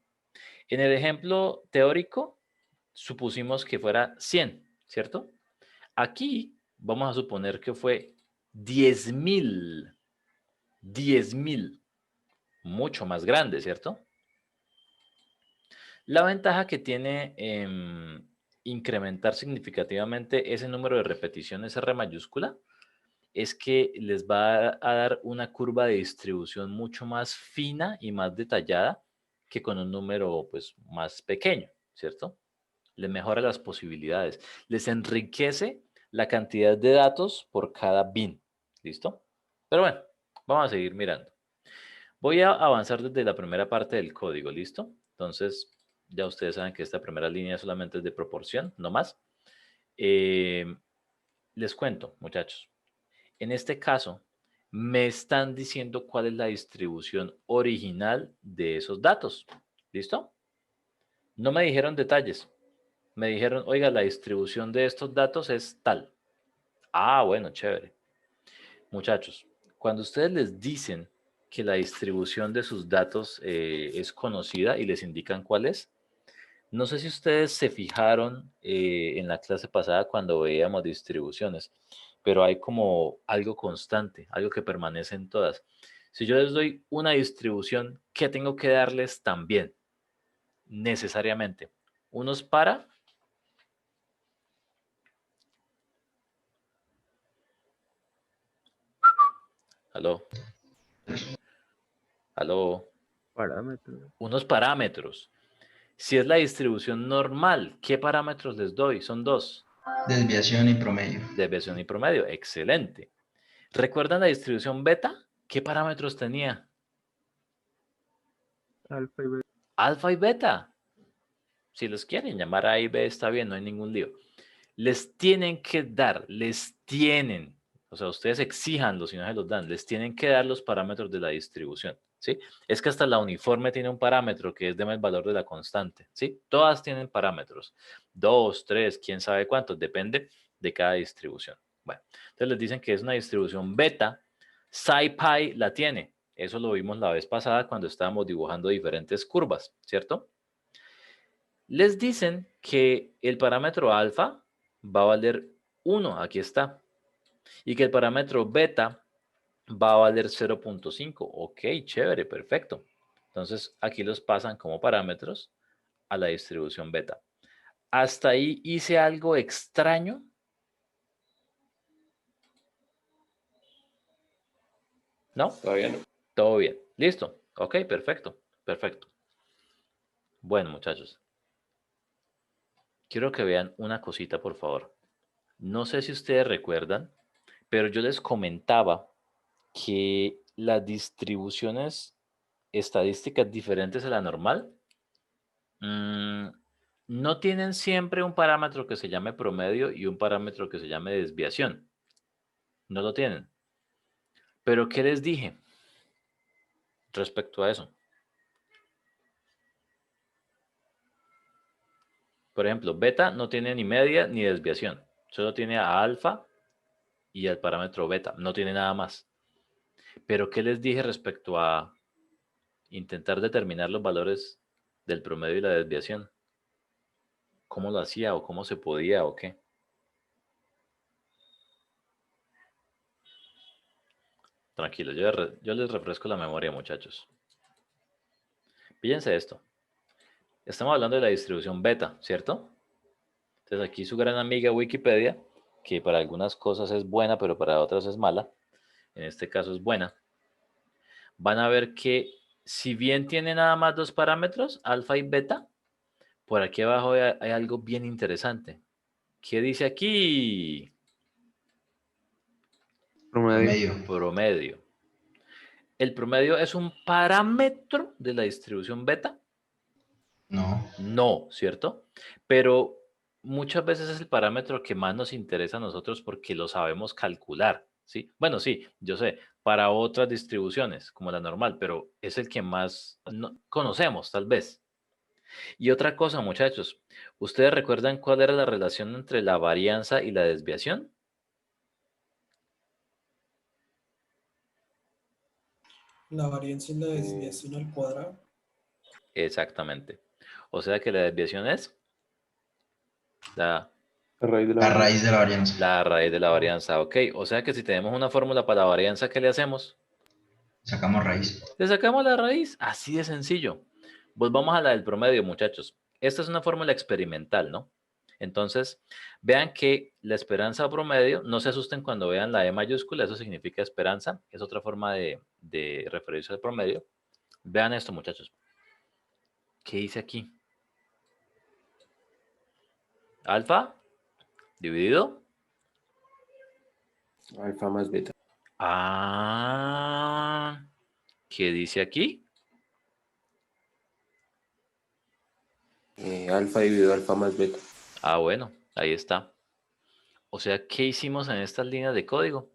En el ejemplo teórico, supusimos que fuera 100, ¿cierto? Aquí vamos a suponer que fue 10.000. 10.000. Mucho más grande, ¿cierto? La ventaja que tiene incrementar significativamente ese número de repeticiones R mayúscula es que les va a dar una curva de distribución mucho más fina y más detallada que con un número pues más pequeño, ¿cierto? Les mejora las posibilidades, les enriquece la cantidad de datos por cada bin, ¿listo? Pero bueno, vamos a seguir mirando. Voy a avanzar desde la primera parte del código, ¿listo? Entonces, ya ustedes saben que esta primera línea solamente es de proporción, no más. Les cuento, muchachos. En este caso, me están diciendo cuál es la distribución original de esos datos. ¿Listo? No me dijeron detalles. Me dijeron, oiga, la distribución de estos datos es tal. Ah, bueno, chévere. Muchachos, cuando ustedes les dicen que la distribución de sus datos es conocida y les indican cuál es, no sé si ustedes se fijaron en la clase pasada cuando veíamos distribuciones, pero hay como algo constante, algo que permanece en todas. Si yo les doy una distribución, ¿qué tengo que darles también? Necesariamente. Unos para. Aló, aló. Parámetros. Unos parámetros. Si es la distribución normal, ¿qué parámetros les doy? Son dos. Desviación y promedio. Desviación y promedio. Excelente. ¿Recuerdan la distribución beta? ¿Qué parámetros tenía? Alfa y beta. Alfa y beta. Si los quieren llamar A y B, está bien, no hay ningún lío. Les tienen que dar, o sea, ustedes exíjanlo si no se los dan, les tienen que dar los parámetros de la distribución, ¿sí? Es que hasta la uniforme tiene un parámetro que es el valor de la constante, ¿sí? Todas tienen parámetros, 2, 3, quién sabe cuántos, depende de cada distribución. Bueno, entonces les dicen que es una distribución beta, SciPy la tiene, eso lo vimos la vez pasada cuando estábamos dibujando diferentes curvas, ¿cierto? Les dicen que el parámetro alfa va a valer 1, aquí está, y que el parámetro beta va a valer 0.5. Ok, chévere, perfecto. Entonces aquí los pasan como parámetros a la distribución beta. ¿Hasta ahí hice algo extraño? ¿No? Todavía no. Todo bien. Listo. Ok, perfecto. Perfecto. Bueno, muchachos. Quiero que vean una cosita, por favor. No sé si ustedes recuerdan, pero yo les comentaba que las distribuciones estadísticas diferentes a la normal mm, no tienen siempre un parámetro que se llame promedio y un parámetro que se llame desviación. No lo tienen. Pero ¿qué les dije respecto a eso? Por ejemplo, beta no tiene ni media ni desviación. Solo tiene a alfa y al parámetro beta. No tiene nada más. Pero ¿qué les dije respecto a intentar determinar los valores del promedio y la desviación? ¿Cómo lo hacía o cómo se podía o qué? Tranquilo, yo les refresco la memoria, muchachos. Fíjense esto. Estamos hablando de la distribución beta, ¿cierto? Entonces aquí su gran amiga Wikipedia, que para algunas cosas es buena, pero para otras es mala. En este caso es buena. Van a ver que si bien tiene nada más dos parámetros, alfa y beta, por aquí abajo hay algo bien interesante. ¿Qué dice aquí? Promedio. Promedio. Promedio. ¿El promedio es un parámetro de la distribución beta? No. No, ¿cierto? Pero muchas veces es el parámetro que más nos interesa a nosotros porque lo sabemos calcular, ¿sí? Bueno, sí, yo sé, para otras distribuciones como la normal, pero es el que más conocemos, tal vez. Y otra cosa, muchachos, ¿ustedes recuerdan cuál era la relación entre la varianza y la desviación? La varianza y la desviación al cuadrado. Exactamente. O sea que la desviación es la, La raíz de la La varianza. raíz de la varianza. la raíz de la varianza, ¿ok? O sea que si tenemos una fórmula para la varianza, ¿qué le hacemos? Sacamos raíz. Le sacamos la raíz, así de sencillo. Volvamos a la del promedio, muchachos. Esta es una fórmula experimental, ¿no? Entonces, vean que la esperanza promedio, no se asusten cuando vean la E mayúscula, eso significa esperanza, es otra forma de referirse al promedio. Vean esto, muchachos. ¿Qué dice aquí? Alfa dividido. Alfa más beta. Ah, ¿qué dice aquí? Alfa dividido alfa más beta. Ah, bueno, ahí está. O sea, ¿qué hicimos en estas líneas de código?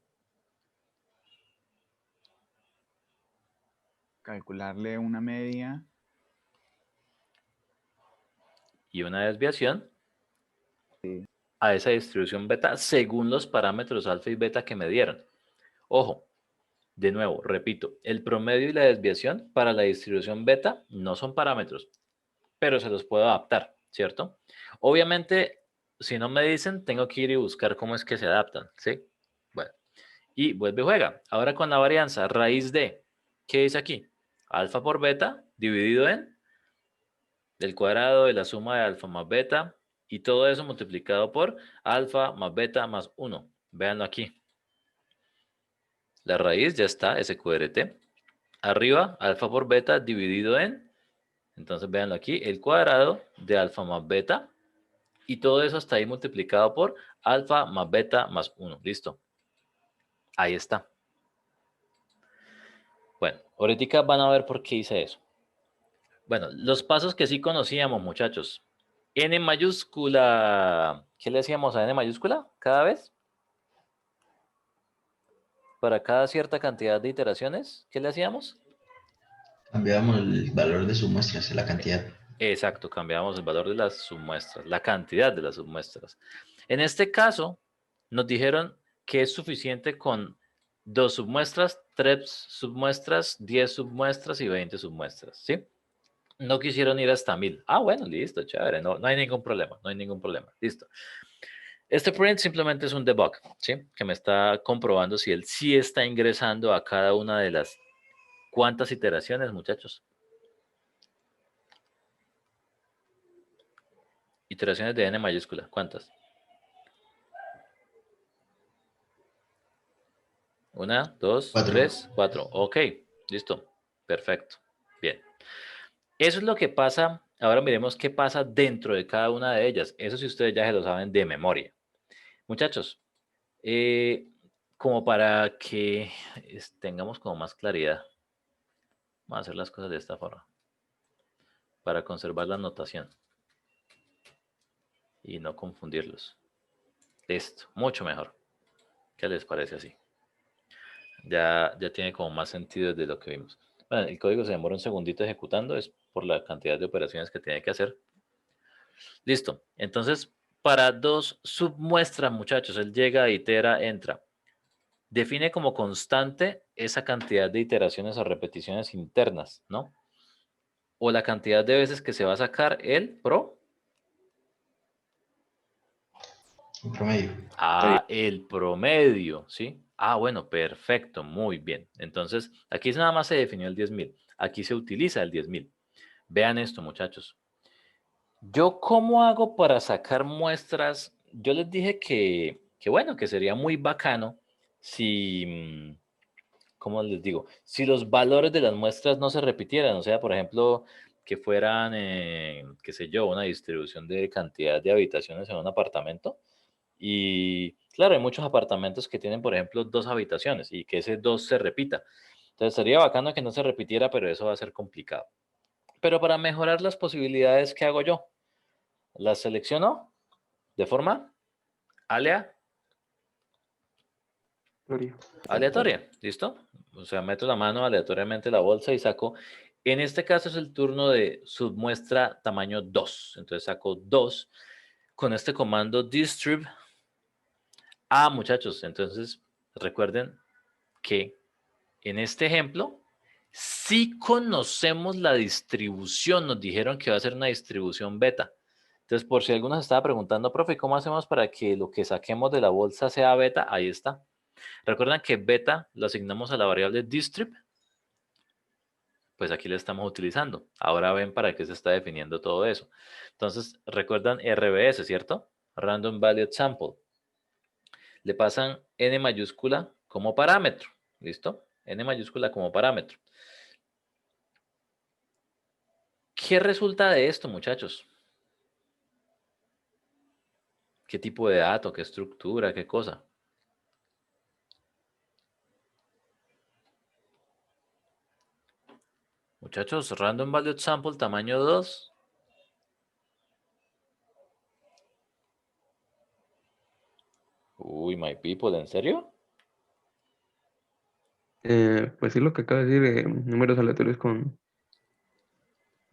Calcularle una media. Y una desviación a esa distribución beta según los parámetros alfa y beta que me dieron. Ojo, de nuevo, repito, el promedio y la desviación para la distribución beta no son parámetros, pero se los puedo adaptar, ¿cierto? Obviamente, si no me dicen, tengo que ir y buscar cómo es que se adaptan, ¿sí? Bueno, y vuelve y juega. Ahora con la varianza raíz de, ¿qué dice aquí? Alfa por beta dividido en el cuadrado de la suma de alfa más beta y todo eso multiplicado por alfa más beta más 1. Véanlo aquí. La raíz ya está, SQRT. Arriba, alfa por beta dividido en, entonces véanlo aquí, el cuadrado de alfa más beta. Y todo eso está ahí multiplicado por alfa más beta más 1. Listo. Ahí está. Bueno, ahorita van a ver por qué hice eso. Bueno, los pasos que sí conocíamos, muchachos. N mayúscula. ¿Qué le decíamos a N mayúscula cada vez? Para cada cierta cantidad de iteraciones, ¿qué le hacíamos? Cambiamos el valor de sus muestras, la cantidad. Exacto, cambiamos el valor de las submuestras, la cantidad de las submuestras. En este caso, nos dijeron que es suficiente con 2 submuestras, 3 submuestras, 10 submuestras y 20 submuestras, ¿sí? No quisieron ir hasta 1000. Ah, bueno, listo, chévere, no hay ningún problema, no hay ningún problema, listo. Este print simplemente es un debug, ¿sí? Que me está comprobando si él sí está ingresando a cada una de las cuántas iteraciones, muchachos. Iteraciones de n mayúscula, ¿cuántas? 1, 2, 4. 3, 4. Ok, listo. Perfecto. Bien. Eso es lo que pasa. Ahora miremos qué pasa dentro de cada una de ellas. Eso sí ustedes ya se lo saben de memoria. Muchachos, como para que tengamos como más claridad, vamos a hacer las cosas de esta forma. Para conservar la notación. Y no confundirlos. Listo, mucho mejor. ¿Qué les parece así? Ya tiene como más sentido de lo que vimos. Bueno, el código se demora un segundito ejecutando, es por la cantidad de operaciones que tiene que hacer. Listo. Entonces, para 2 submuestras, muchachos, él llega, itera, entra. Define como constante esa cantidad de iteraciones o repeticiones internas, ¿no? O la cantidad de veces que se va a sacar el Un promedio. el promedio, ¿sí? Ah, bueno, perfecto, muy bien. Entonces, aquí nada más se definió el 10.000. Aquí se utiliza el 10.000. Vean esto, muchachos. ¿Yo cómo hago para sacar muestras? Yo les dije que bueno, que sería muy bacano si, ¿cómo les digo? Si los valores de las muestras no se repitieran. O sea, por ejemplo, que fueran, qué sé yo, una distribución de cantidad de habitaciones en un apartamento. Y claro, hay muchos apartamentos que tienen, por ejemplo, 2 habitaciones y que ese 2 se repita. Entonces sería bacano que no se repitiera, pero eso va a ser complicado. Pero para mejorar las posibilidades, ¿qué hago yo? Las selecciono de forma aleatoria. ¿Listo? O sea, meto la mano aleatoriamente en la bolsa y saco. En este caso es el turno de submuestra tamaño 2. Entonces saco 2 con este comando distrib. Ah, muchachos, entonces recuerden que en este ejemplo sí conocemos la distribución. Nos dijeron que va a ser una distribución beta. Entonces, por si alguno se estaba preguntando, profe, ¿cómo hacemos para que lo que saquemos de la bolsa sea beta? Ahí está. Recuerdan que beta lo asignamos a la variable distrib. Pues aquí le estamos utilizando. Ahora ven para qué se está definiendo todo eso. Entonces, recuerdan RBS, ¿cierto? Random Value Sample. Le pasan n mayúscula como parámetro. ¿Listo? N mayúscula como parámetro. ¿Qué resulta de esto, muchachos? ¿Qué tipo de dato? ¿Qué estructura? ¿Qué cosa? Muchachos, Random Value Sample tamaño 2. Uy, my people, ¿en serio? Pues sí, lo que acaba de decir, números aleatorios con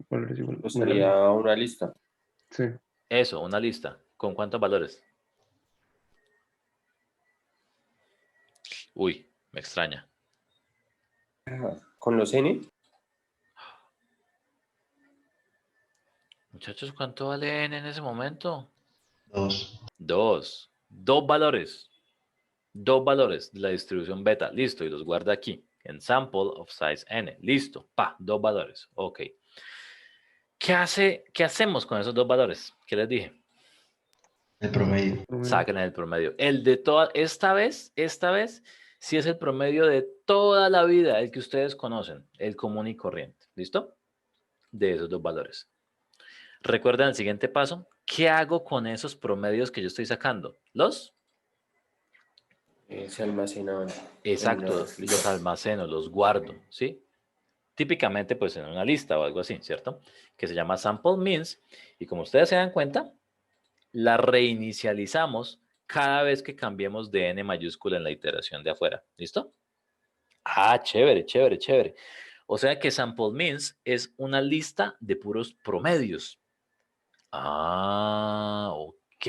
valores iguales. Pues sería una lista. Sí. Eso, una lista. ¿Con cuántos valores? Uy, me extraña. Con los n, Muchachos, ¿cuánto vale n en ese momento? 2. Dos valores. Dos valores de la distribución beta. Listo, y los guarda aquí. En sample of size n. Listo. Pa, dos valores. Ok. ¿Qué hacemos con esos dos valores? ¿Qué les dije? El promedio. Saquen el promedio. El de toda, esta vez, sí es el promedio de toda la vida, el que ustedes conocen, el común y corriente. ¿Listo? De esos dos valores. Recuerden el siguiente paso. ¿Qué hago con esos promedios que yo estoy sacando? se almacenan Exacto, en una los lista. almaceno, los guardo, ¿sí? Típicamente, pues en una lista o algo así, ¿cierto? Que se llama sample means. Y como ustedes se dan cuenta, la reinicializamos cada vez que cambiemos de n mayúscula en la iteración de afuera. ¿Listo? Ah, chévere, chévere, chévere. O sea que sample means es una lista de puros promedios. Ah, ok.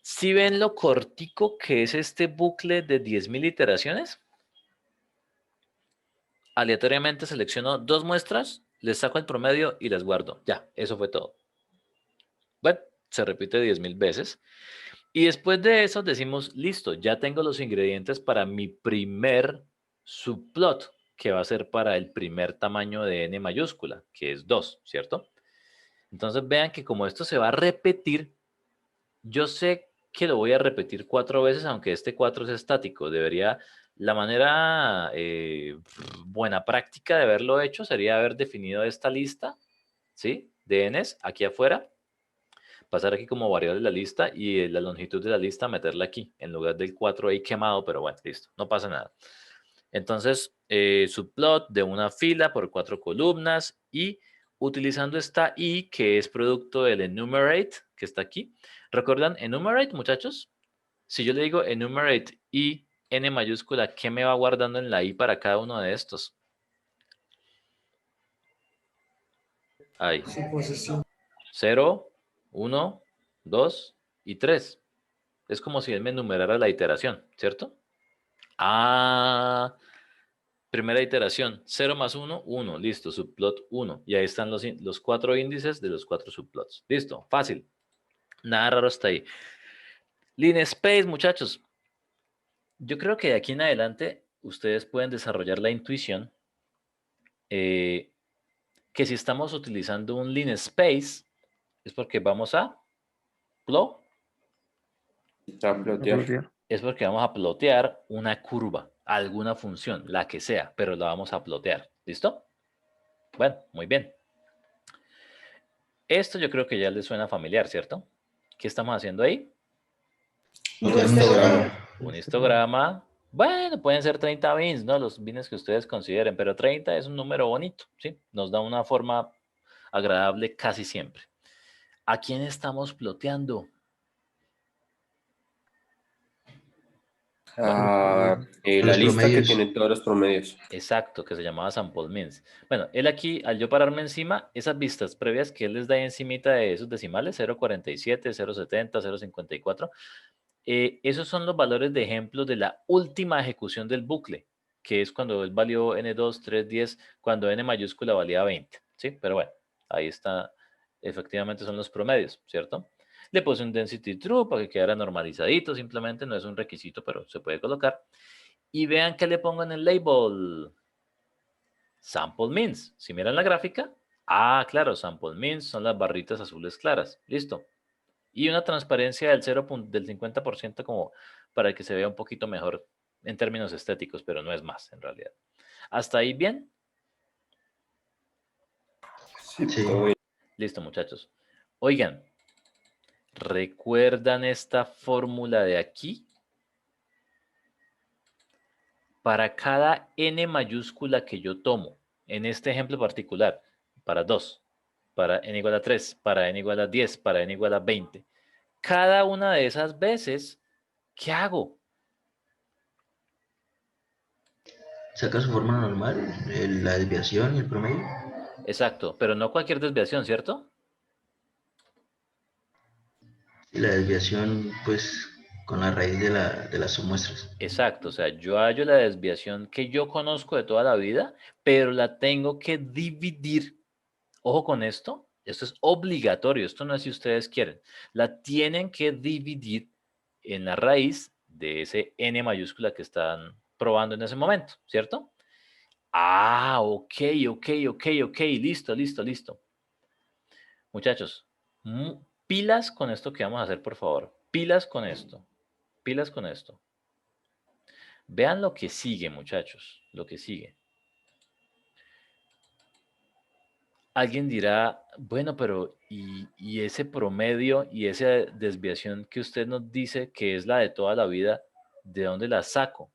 ¿Sí ven lo cortico que es este bucle de 10.000 iteraciones? Aleatoriamente selecciono dos muestras, les saco el promedio y las guardo. Ya, eso fue todo. Bueno, se repite 10.000 veces. Y después de eso decimos, listo, ya tengo los ingredientes para mi primer subplot, que va a ser para el primer tamaño de n mayúscula, que es 2, ¿cierto? Entonces vean que como esto se va a repetir, yo sé que lo voy a repetir 4 veces, aunque este 4 es estático. La manera buena práctica de haberlo hecho sería haber definido esta lista, ¿sí? De n's aquí afuera, pasar aquí como variable la lista y la longitud de la lista meterla aquí, en lugar del 4 ahí quemado, pero bueno, listo, no pasa nada. Entonces, subplot de una fila por 4 columnas y utilizando esta i que es producto del enumerate que está aquí. ¿Recuerdan enumerate, muchachos? Si yo le digo enumerate i n mayúscula, ¿qué me va guardando en la i para cada uno de estos? Ahí. Su posición. 0, 1, 2 y 3. Es como si él me enumerara la iteración, ¿cierto? Ah, primera iteración, 0 más 1, 1, listo, subplot 1. Y ahí están los 4 índices de los 4 subplots. Listo, fácil. Nada raro hasta ahí. Linspace, muchachos. Yo creo que de aquí en adelante ustedes pueden desarrollar la intuición que si estamos utilizando un linspace es porque vamos a plot, A plotear. es porque vamos a plotear una curva, alguna función, la que sea, pero la vamos a plotear. ¿Listo? Bueno, muy bien. Esto yo creo que ya les suena familiar, ¿cierto? ¿Qué estamos haciendo ahí? Un Un histograma. Un histograma. Bueno, pueden ser 30 bins, ¿no? Los bins que ustedes consideren, pero 30 es un número bonito, ¿sí? Nos da una forma agradable casi siempre. ¿A quién estamos ploteando? La Los lista que promedios. tiene todos los promedios. Exacto, que se llamaba sample means. Bueno, él aquí, al yo pararme encima, esas vistas previas que él les da ahí encimita de esos decimales, 0.47, 0.70, 0.54, esos son los valores de ejemplo de la última ejecución del bucle, que es cuando él valió n2, 3, 10, cuando n mayúscula valía 20, ¿sí? Pero bueno, ahí está, efectivamente son los promedios, ¿cierto? Le puse un density true para que quedara normalizadito, simplemente no es un requisito, pero se puede colocar. Y vean que le pongo en el label sample means. Si miran la gráfica, claro, sample means son las barritas azules claras. Listo. Y una transparencia del 50% como para que se vea un poquito mejor en términos estéticos, pero no es más en realidad. ¿Hasta ahí bien? Sí. Todo bien. Listo, muchachos. Oigan, ¿recuerdan esta fórmula de aquí? Para cada n mayúscula que yo tomo, en este ejemplo particular, para 2, para n igual a 3, para n igual a 10, para n igual a 20, Cada una de esas veces, ¿qué hago? Saca su forma normal, la desviación y el promedio. Exacto, pero no cualquier desviación, ¿cierto? Y la desviación, pues, con la raíz de las submuestras. Exacto, o sea, yo hallo la desviación que yo conozco de toda la vida, pero la tengo que dividir. Ojo con esto es obligatorio, esto no es si ustedes quieren. La tienen que dividir en la raíz de ese n mayúscula que están probando en ese momento, ¿cierto? Ah, ok, ok, listo, listo, listo. Muchachos, pilas con esto que vamos a hacer, por favor. Pilas con esto. Pilas con esto. Vean lo que sigue, muchachos. Lo que sigue. Alguien dirá, bueno, pero ¿y ese promedio y esa desviación que usted nos dice que es la de toda la vida, de dónde la saco?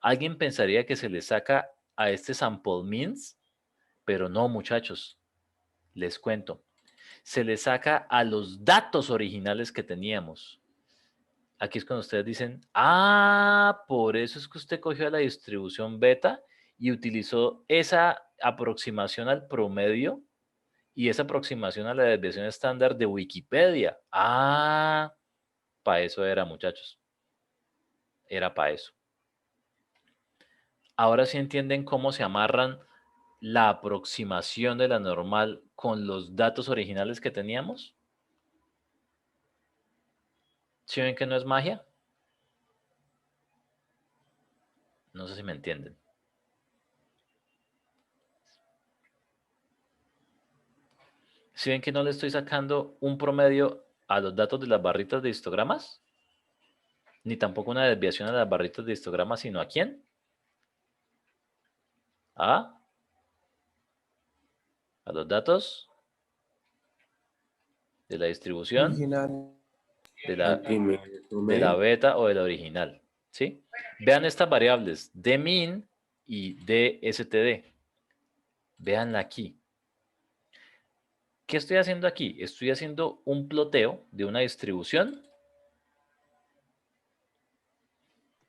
Alguien pensaría que se le saca a este sample means, pero no, muchachos. Les cuento. Se le saca a los datos originales que teníamos. Aquí es cuando ustedes dicen, ah, por eso es que usted cogió la distribución beta y utilizó esa aproximación al promedio y esa aproximación a la desviación estándar de Wikipedia. Ah, para eso era, muchachos. Era para eso. Ahora sí entienden cómo se amarran la aproximación de la normal con los datos originales que teníamos. ¿Sí ven que no es magia? No sé si me entienden. ¿Sí ven que no le estoy sacando un promedio a los datos de las barritas de histogramas? Ni tampoco una desviación a las barritas de histogramas, sino ¿a quién? A los datos de la distribución Original. de Al la, primer de la promedio. beta o de la original. ¿Sí? Vean estas variables, dmin y dstd. Veanla aquí. ¿Qué estoy haciendo aquí? Estoy haciendo un ploteo de una distribución.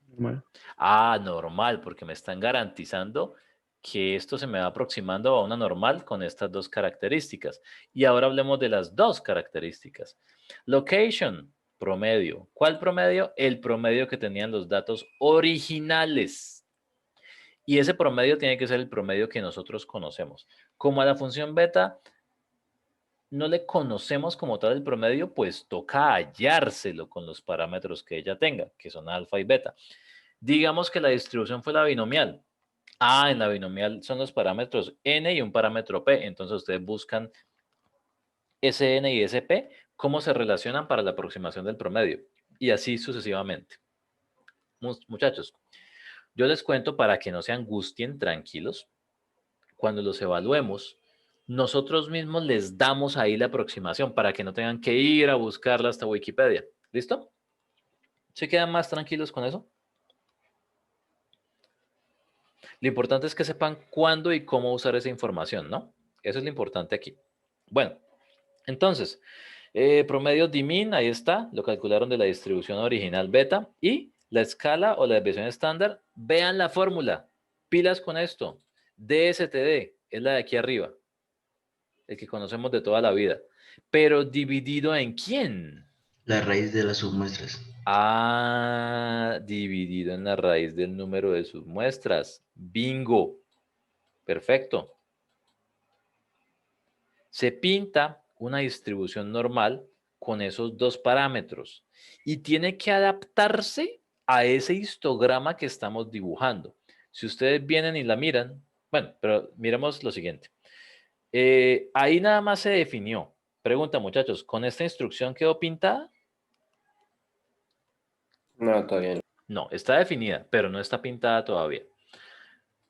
Normal. Ah, normal, porque me están garantizando que esto se me va aproximando a una normal con estas dos características. Y ahora hablemos de las dos características. Location, promedio. ¿Cuál promedio? El promedio que tenían los datos originales. Y ese promedio tiene que ser el promedio que nosotros conocemos. Como a la función beta no le conocemos como tal el promedio, pues toca hallárselo con los parámetros que ella tenga, que son alfa y beta. Digamos que la distribución fue la binomial. Ah, en la binomial son los parámetros n y un parámetro p. Entonces ustedes buscan Sn y Sp, cómo se relacionan para la aproximación del promedio. Y así sucesivamente. Muchachos, yo les cuento para que no se angustien, tranquilos. Cuando los evaluemos, nosotros mismos les damos ahí la aproximación para que no tengan que ir a buscarla hasta Wikipedia. ¿Listo? ¿Se quedan más tranquilos con eso? Lo importante es que sepan cuándo y cómo usar esa información, ¿no? Eso es lo importante aquí. Bueno, entonces, promedio Dmin, ahí está, lo calcularon de la distribución original beta y la escala o la desviación estándar, vean la fórmula, pilas con esto, DSTD, es la de aquí arriba, el que conocemos de toda la vida, pero dividido en quién? La raíz de las submuestras. Ah, dividido en la raíz del número de sus muestras. Bingo. Perfecto. Se pinta una distribución normal con esos dos parámetros y tiene que adaptarse a ese histograma que estamos dibujando. Si ustedes vienen y la miran, bueno, pero miremos lo siguiente. Ahí nada más se definió. Pregunta, muchachos, ¿con esta instrucción quedó pintada? No, todavía no. No, está definida, pero no está pintada todavía.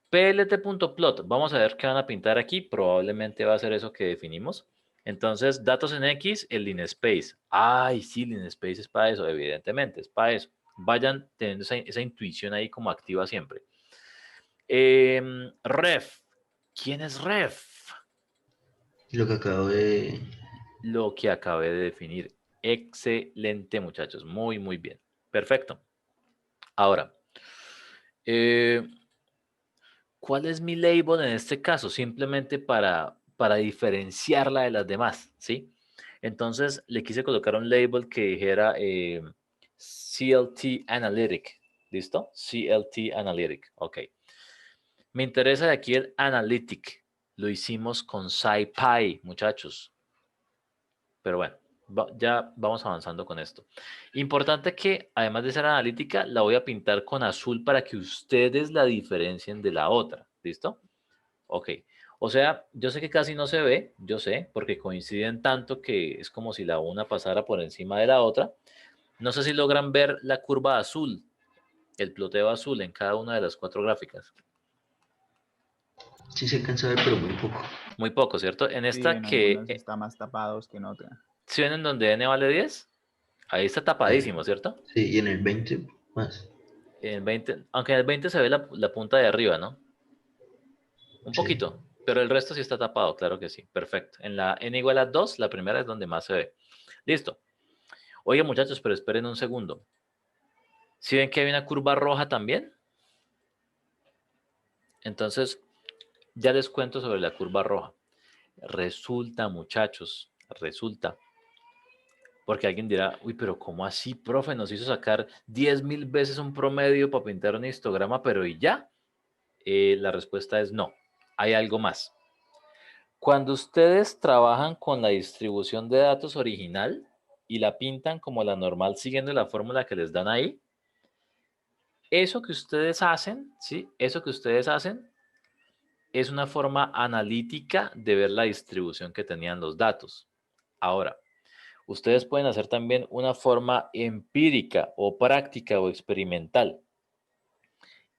plt.plot, vamos a ver qué van a pintar aquí, probablemente va a ser eso que definimos. Entonces, datos en X, el linspace. Ay, sí, linspace es para eso, evidentemente, es para eso. Vayan teniendo esa intuición ahí como activa siempre. Ref, ¿quién es ref? Y lo que acabo de... Lo que acabé de definir. Excelente, muchachos. Muy, muy bien. Perfecto. Ahora, eh, ¿cuál es mi label en este caso? Simplemente para diferenciarla de las demás, ¿sí? Entonces, le quise colocar un label que dijera CLT Analytic. ¿Listo? CLT Analytic. Ok. Me interesa de aquí el Analytic. Lo hicimos con SciPy, muchachos. Pero bueno, ya vamos avanzando con esto. Importante que, además de ser analítica, la voy a pintar con azul para que ustedes la diferencien de la otra. ¿Listo? Ok. O sea, yo sé que casi no se ve, yo sé, porque coinciden tanto que es como si la una pasara por encima de la otra. No sé si logran ver la curva azul, el ploteo azul en cada una de las 4 gráficas. Sí se alcanza a ver, pero muy poco. Muy poco, ¿cierto? En Sí, esta en que, algunos está más tapados que en otras. ¿sí ven en donde n vale 10? Ahí está tapadísimo, ¿cierto? Sí, y en el 20 más. En 20, aunque en el 20 se ve la punta de arriba, ¿no? Un Sí. poquito, pero el resto sí está tapado, claro que sí. Perfecto. En la n igual a 2, la primera es donde más se ve. Listo. Oye, muchachos, pero esperen un segundo. ¿Sí ven que hay una curva roja también? Entonces, ya les cuento sobre la curva roja. Resulta, muchachos, resulta. Porque alguien dirá, uy, pero ¿cómo así, profe? Nos hizo sacar 10.000 veces un promedio para pintar un histograma, pero ¿y ya? La respuesta es no. Hay algo más. Cuando ustedes trabajan con la distribución de datos original y la pintan como la normal siguiendo la fórmula que les dan ahí, eso que ustedes hacen, ¿sí? Eso que ustedes hacen es una forma analítica de ver la distribución que tenían los datos. Ahora, ustedes pueden hacer también una forma empírica o práctica o experimental.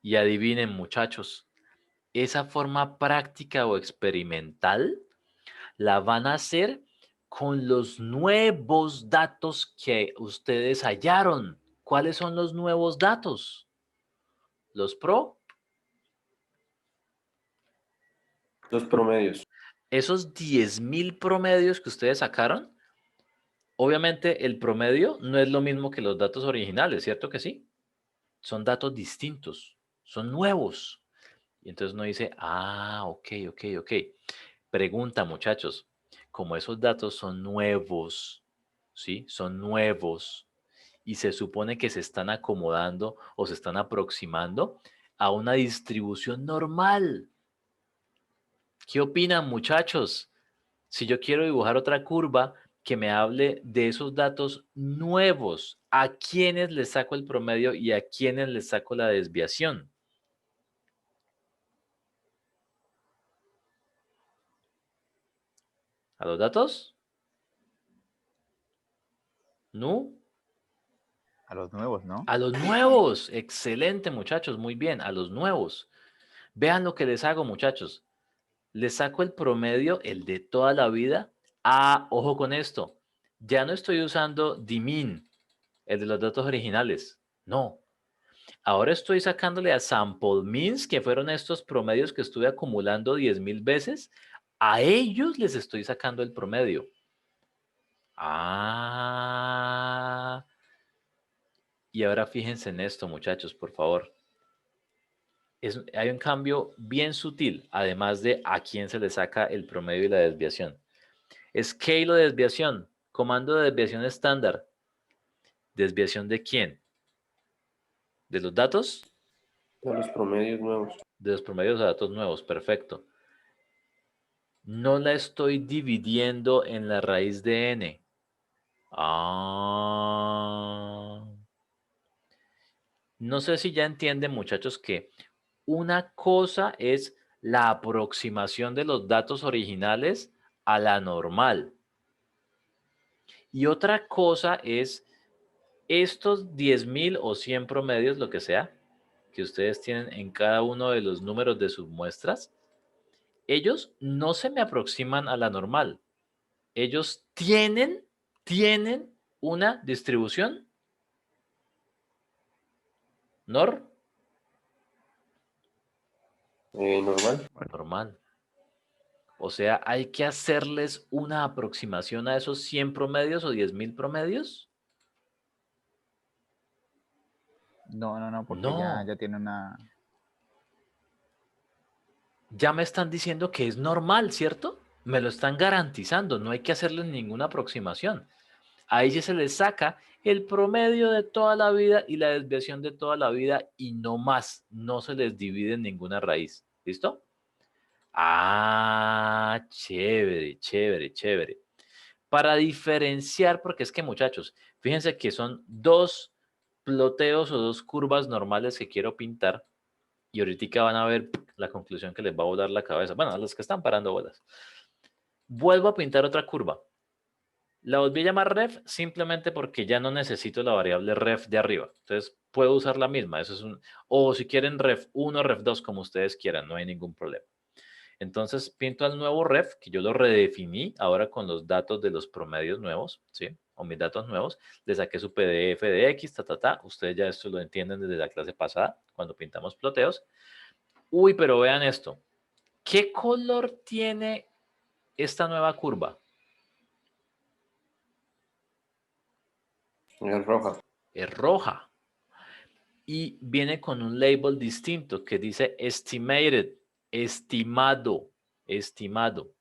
Y adivinen, muchachos, esa forma práctica o experimental la van a hacer con los nuevos datos que ustedes hallaron. ¿Cuáles son los nuevos datos? Los pro. Los promedios. Esos 10.000 promedios que ustedes sacaron, obviamente el promedio no es lo mismo que los datos originales, ¿cierto que sí? Son datos distintos, son nuevos. Y entonces uno dice, ah, ok, ok, ok. Pregunta, muchachos, como esos datos son nuevos, ¿sí? Son nuevos y se supone que se están acomodando o se están aproximando a una distribución normal. ¿Qué opinan, muchachos? Si yo quiero dibujar otra curva que me hable de esos datos nuevos, ¿a quiénes les saco el promedio y a quiénes les saco la desviación? ¿A los datos? ¿No? A los nuevos, ¿no? A los nuevos. Excelente, muchachos. Muy bien. A los nuevos. Vean lo que les hago, muchachos. Les saco el promedio, el de toda la vida. Ah, ojo con esto. Ya no estoy usando DMIN, el de los datos originales. No. Ahora estoy sacándole a sample means, que fueron estos promedios que estuve acumulando 10.000 veces. A ellos les estoy sacando el promedio. Ah. Y ahora fíjense en esto, muchachos, por favor. Hay un cambio bien sutil, además de a quién se le saca el promedio y la desviación. Scale o desviación, comando de desviación estándar. ¿Desviación de quién? ¿De los datos? De los promedios nuevos. De los promedios a datos nuevos, perfecto. No la estoy dividiendo en la raíz de n. Ah. No sé si ya entienden, muchachos, que una cosa es la aproximación de los datos originales a la normal. Y otra cosa es estos 10.000 o 100 promedios, lo que sea, que ustedes tienen en cada uno de los números de sus muestras, ellos no se me aproximan a la normal. Ellos tienen una distribución Normal. normal. O sea, hay que hacerles una aproximación a esos 100 promedios o 10.000 promedios. No, porque No, ya tiene una... ya me están diciendo que es normal, ¿cierto? Me lo están garantizando, no hay que hacerles ninguna aproximación. Ahí sí se les saca el promedio de toda la vida y la desviación de toda la vida y no más, no se les divide en ninguna raíz. ¿Listo? Ah, chévere, chévere, chévere. Para diferenciar, porque es que muchachos, fíjense que son dos ploteos o dos curvas normales que quiero pintar y ahorita van a ver la conclusión que les va a volar la cabeza. Bueno, a los que están parando bolas. Vuelvo a pintar otra curva. La volví a llamar ref simplemente porque ya no necesito la variable ref de arriba. Entonces puedo usar la misma. Eso es o si quieren ref 1, ref 2, como ustedes quieran, no hay ningún problema. Entonces pinto al nuevo ref, que yo lo redefiní ahora con los datos de los promedios nuevos, ¿sí? O mis datos nuevos. Le saqué su PDF de X, ta. Ustedes ya esto lo entienden desde la clase pasada, cuando pintamos ploteos. Uy, pero vean esto. ¿Qué color tiene esta nueva curva? Es roja. Es roja. Y viene con un label distinto que dice estimated, estimado, estimado.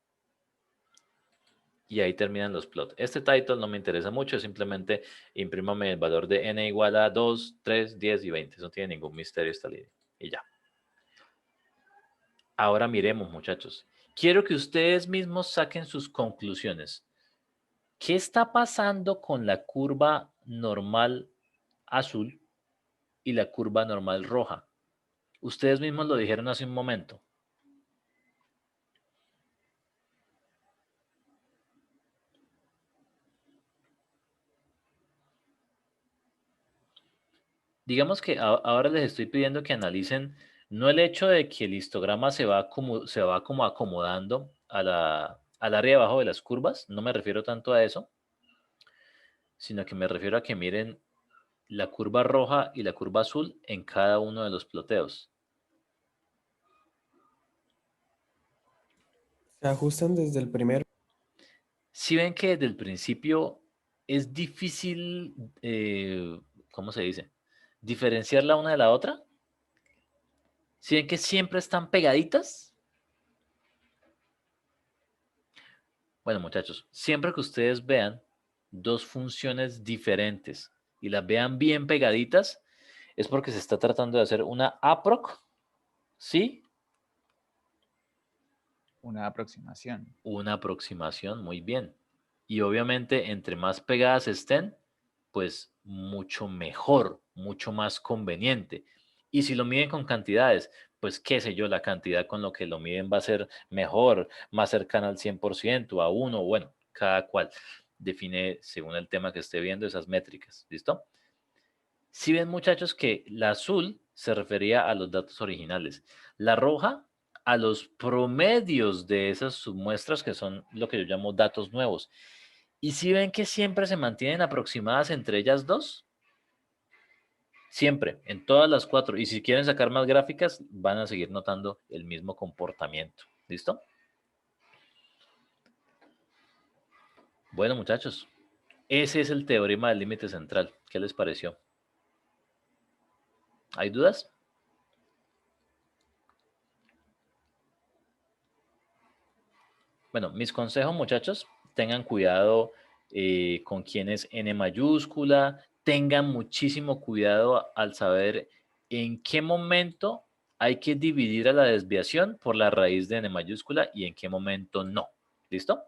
Y ahí terminan los plots. Este title no me interesa mucho, simplemente imprímame el valor de n igual a 2, 3, 10 y 20. Eso no tiene ningún misterio esta línea. Y ya. Ahora miremos, muchachos. Quiero que ustedes mismos saquen sus conclusiones. ¿Qué está pasando con la curva normal azul y la curva normal roja? Ustedes mismos lo dijeron hace un momento. Digamos que ahora les estoy pidiendo que analicen no el hecho de que el histograma se va como acomodando al área de abajo de las curvas, no me refiero tanto a eso, sino que me refiero a que miren la curva roja y la curva azul en cada uno de los ploteos. Se ajustan desde el primero. Si ven que desde el principio es difícil, ¿cómo se dice? Diferenciar la una de la otra. Si ven que siempre están pegaditas. Bueno, muchachos, siempre que ustedes vean dos funciones diferentes y las vean bien pegaditas, es porque se está tratando de hacer una aprox, ¿sí? Una aproximación. Una aproximación, muy bien. Y obviamente, entre más pegadas estén, pues mucho mejor, mucho más conveniente. Y si lo miden con cantidades, pues qué sé yo, la cantidad con lo que lo miden va a ser mejor, más cercana al 100%, a 1, bueno, cada cual define según el tema que esté viendo esas métricas. ¿Listo? Si ven, muchachos, que la azul se refería a los datos originales, la roja a los promedios de esas submuestras que son lo que yo llamo datos nuevos. Y si ven que siempre se mantienen aproximadas entre ellas dos, siempre, en todas las cuatro. Y si quieren sacar más gráficas, van a seguir notando el mismo comportamiento. ¿Listo? Bueno, muchachos, ese es el teorema del límite central. ¿Qué les pareció? ¿Hay dudas? Bueno, mis consejos, muchachos, tengan cuidado con quién es n mayúscula, tengan muchísimo cuidado al saber en qué momento hay que dividir a la desviación por la raíz de n mayúscula y en qué momento no. ¿Listo?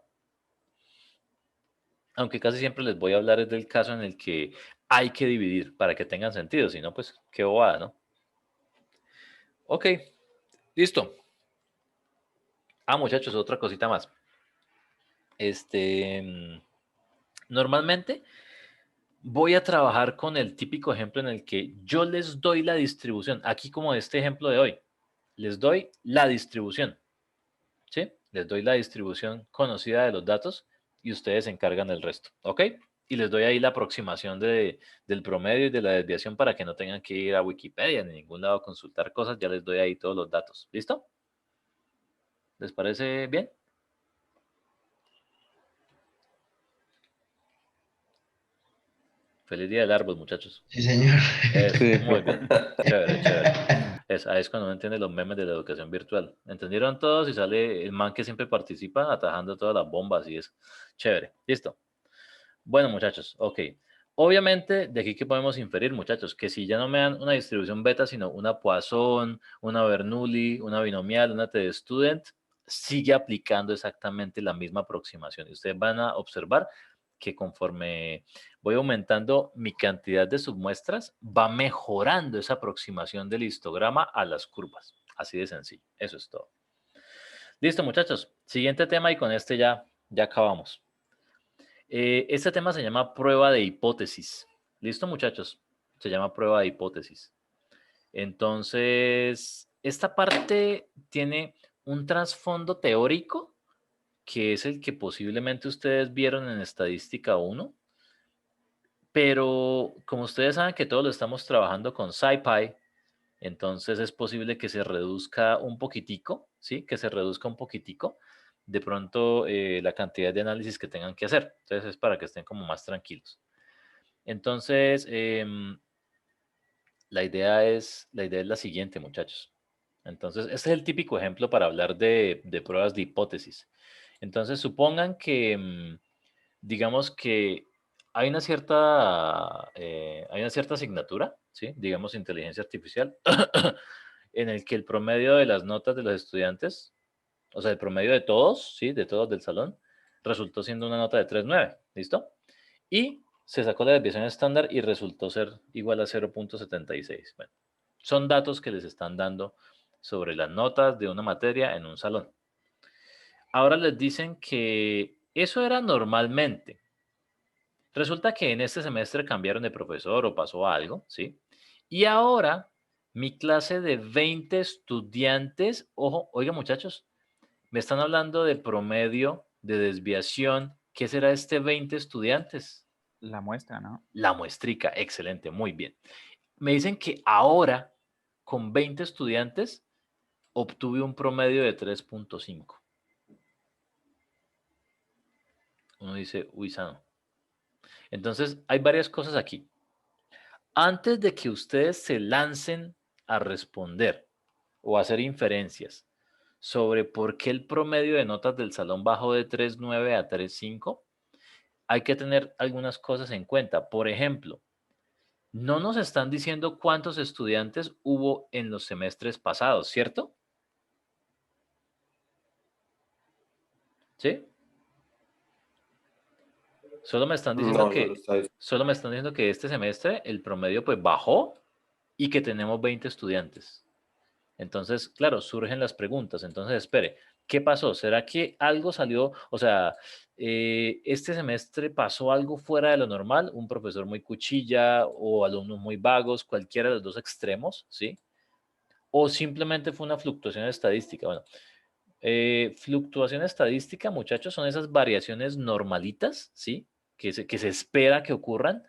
Aunque casi siempre les voy a hablar del caso en el que hay que dividir para que tengan sentido, si no, pues qué bobada, ¿no? Ok, listo. Ah, muchachos, otra cosita más. Normalmente voy a trabajar con el típico ejemplo en el que yo les doy la distribución. Aquí como este ejemplo de hoy, les doy la distribución, ¿sí? Les doy la distribución conocida de los datos y ustedes se encargan del resto, ¿ok? Y les doy ahí la aproximación del promedio y de la desviación para que no tengan que ir a Wikipedia ni a ningún lado a consultar cosas. Ya les doy ahí todos los datos. ¿Listo? ¿Les parece bien? Feliz día del árbol, muchachos. Sí, señor. Eso, Sí. muy bien. Chévere, chévere. Ahí es cuando uno entiende los memes de la educación virtual. ¿Entendieron todos? Y sale el man que siempre participa atajando todas las bombas y eso. Chévere. Listo. Bueno, muchachos, ok. Obviamente, de aquí que podemos inferir, muchachos, que si ya no me dan una distribución beta, sino una Poisson, una Bernoulli, una binomial, una T-Student, sigue aplicando exactamente la misma aproximación. Y ustedes van a observar que conforme voy aumentando mi cantidad de submuestras, va mejorando esa aproximación del histograma a las curvas. Así de sencillo. Eso es todo. Listo, muchachos. Siguiente tema y con este ya acabamos. Este tema se llama prueba de hipótesis. ¿Listo, muchachos? Se llama prueba de hipótesis. Entonces, esta parte tiene un trasfondo teórico, que es el que posiblemente ustedes vieron en Estadística 1, pero como ustedes saben que todos lo estamos trabajando con SciPy, entonces es posible que se reduzca un poquitico, ¿sí? Que se reduzca un poquitico de pronto la cantidad de análisis que tengan que hacer. Entonces es para que estén como más tranquilos. Entonces, la idea es la siguiente, muchachos. Entonces, este es el típico ejemplo para hablar de pruebas de hipótesis. Entonces, supongan que, digamos que hay una cierta asignatura, ¿sí? Digamos inteligencia artificial, en el que el promedio de las notas de los estudiantes, o sea, el promedio de todos, ¿sí? De todos del salón, resultó siendo una nota de 3,9, ¿listo? Y se sacó la desviación estándar y resultó ser igual a 0,76. Bueno, son datos que les están dando sobre las notas de una materia en un salón. Ahora les dicen que eso era normalmente. Resulta que en este semestre cambiaron de profesor o pasó algo, ¿sí? Y ahora mi clase de 20 estudiantes, ojo, oiga muchachos, me están hablando de promedio de desviación. ¿Qué será este 20 estudiantes? La muestra, ¿no? La muestrica, excelente, muy bien. Me dicen que ahora, con 20 estudiantes, obtuve un promedio de 3,5. Uno dice, uy, sano. Entonces, hay varias cosas aquí. Antes de que ustedes se lancen a responder o a hacer inferencias sobre por qué el promedio de notas del salón bajó de 3,9 a 3,5, hay que tener algunas cosas en cuenta. Por ejemplo, no nos están diciendo cuántos estudiantes hubo en los semestres pasados, ¿cierto? ¿Sí? Solo me están diciendo No, no lo que, está diciendo. solo me están diciendo que este semestre el promedio pues bajó y que tenemos 20 estudiantes. Entonces, claro, surgen las preguntas. Entonces, espere, ¿qué pasó? ¿Será que algo salió? O sea, este semestre pasó algo fuera de lo normal, un profesor muy cuchilla o alumnos muy vagos, cualquiera de los dos extremos, ¿sí? O simplemente fue una fluctuación estadística. Bueno, fluctuación estadística, muchachos, son esas variaciones normalitas, ¿sí? Que se espera que ocurran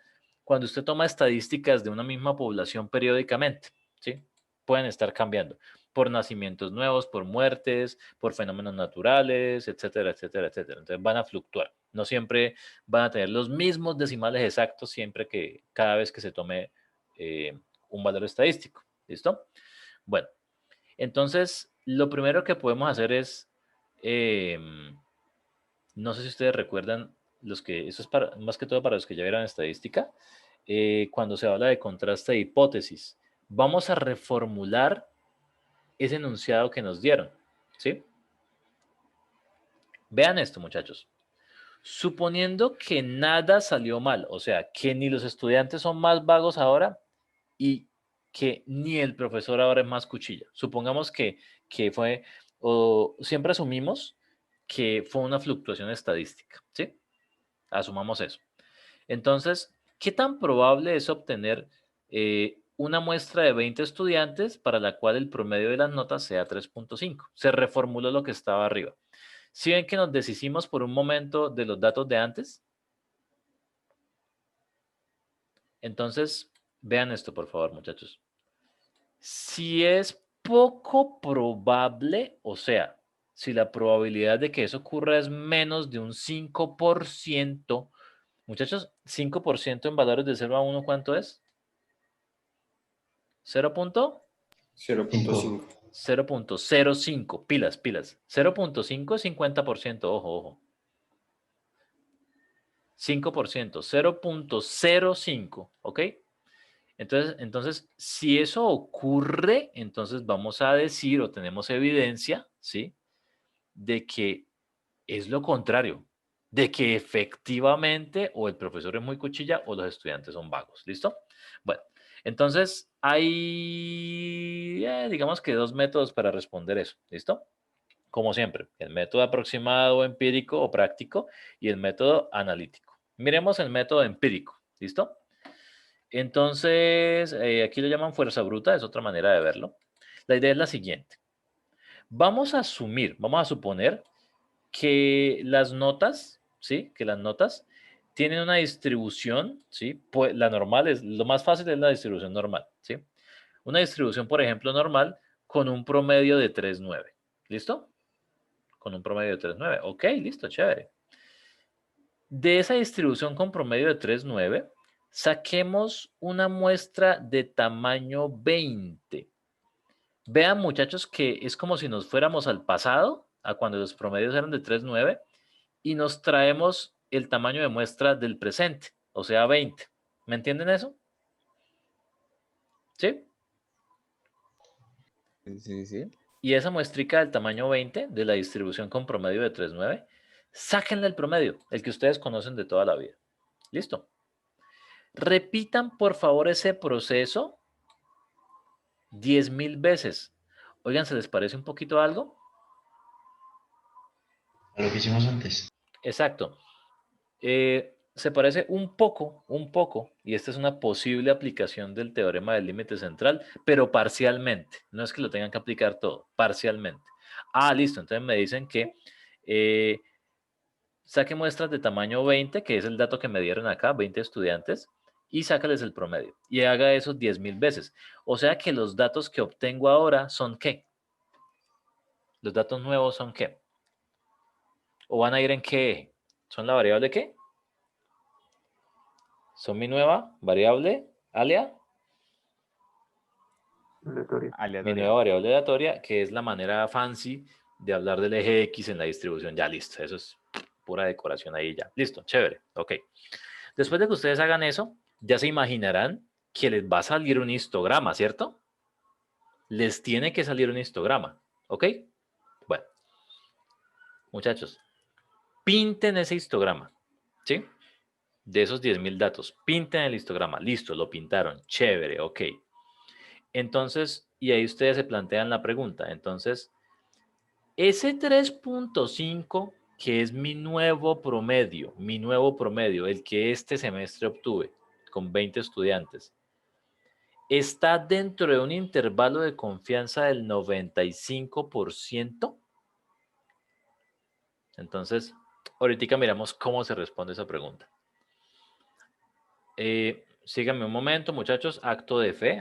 cuando usted toma estadísticas de una misma población periódicamente, ¿sí? Pueden estar cambiando por nacimientos nuevos, por muertes, por fenómenos naturales, etcétera, etcétera, etcétera. Entonces van a fluctuar. No siempre van a tener los mismos decimales exactos siempre que cada vez que se tome un valor estadístico. ¿Listo? Bueno, entonces, lo primero que podemos hacer es, no sé si ustedes recuerdan, eso es más que todo para los que ya vieron estadística, cuando se habla de contraste de hipótesis, vamos a reformular ese enunciado que nos dieron, ¿sí? Vean esto, muchachos. Suponiendo que nada salió mal, o sea, que ni los estudiantes son más vagos ahora y que ni el profesor ahora es más cuchilla. Supongamos que fue, o siempre asumimos que fue una fluctuación estadística, ¿sí? Asumamos eso. Entonces, ¿qué tan probable es obtener una muestra de 20 estudiantes para la cual el promedio de las notas sea 3,5? Se reformuló lo que estaba arriba. ¿Sí ven que nos deshicimos por un momento de los datos de antes? Entonces, vean esto, por favor, muchachos. Si es poco probable, o sea, si la probabilidad de que eso ocurra es menos de un 5%, Muchachos, 5% en valores de 0 a 1, ¿cuánto es? 0.0.05. 0.5. Pilas. 0.5 es 50%, ojo. 5%, 0.05, ¿ok? Entonces, si eso ocurre, entonces vamos a decir o tenemos evidencia, ¿sí? De que es lo contrario, de que efectivamente o el profesor es muy cuchilla o los estudiantes son vagos, ¿listo? Bueno, entonces hay, digamos que 2 métodos para responder eso, ¿listo? Como siempre, el método aproximado, empírico o práctico y el método analítico. Miremos el método empírico, ¿listo? Entonces, aquí lo llaman fuerza bruta, es otra manera de verlo. La idea es la siguiente. Vamos a suponer que las notas, ¿sí? Que las notas tienen una distribución, ¿sí? Pues la normal es, lo más fácil es la distribución normal, ¿sí? Una distribución, por ejemplo, normal con un promedio de 3,9. ¿Listo? Con un promedio de 3,9. Ok, listo, chévere. De esa distribución con promedio de 3,9, saquemos una muestra de tamaño 20. Vean, muchachos, que es como si nos fuéramos al pasado, a cuando los promedios eran de 3,9, y nos traemos el tamaño de muestra del presente, o sea, 20. ¿Me entienden eso? ¿Sí? Sí. Y esa muestrica del tamaño 20 de la distribución con promedio de 3,9, sáquenle el promedio, el que ustedes conocen de toda la vida. ¿Listo? Repitan, por favor, ese proceso 10,000 veces. Oigan, ¿se les parece un poquito algo? A lo que hicimos antes. Exacto. Se parece un poco, y esta es una posible aplicación del teorema del límite central, pero parcialmente. No es que lo tengan que aplicar todo, parcialmente. Ah, listo. Entonces me dicen que saque muestras de tamaño 20, que es el dato que me dieron acá, 20 estudiantes, y sácales el promedio. Y haga eso 10,000 veces. O sea que los datos que obtengo ahora son ¿qué? Los datos nuevos son ¿qué? ¿O van a ir en qué eje? ¿Son la variable qué? ¿Son mi nueva variable alia? Mi nueva Aleatoria. variable aleatoria, que es la manera fancy de hablar del eje X en la distribución. Ya listo, eso es pura decoración ahí ya. Listo, chévere, ok. Después de que ustedes hagan eso, ya se imaginarán que les va a salir un histograma, ¿cierto? Les tiene que salir un histograma, ¿ok? Bueno, muchachos, pinten ese histograma, ¿sí? De esos 10,000 datos, pinten el histograma. Listo, lo pintaron, chévere, ok. Entonces, y ahí ustedes se plantean la pregunta. Entonces, ese 3.5, que es mi nuevo promedio, el que este semestre obtuve con 20 estudiantes, ¿está dentro de un intervalo de confianza del 95%? Entonces, ahorita miramos cómo se responde esa pregunta. Síganme un momento, muchachos, acto de fe,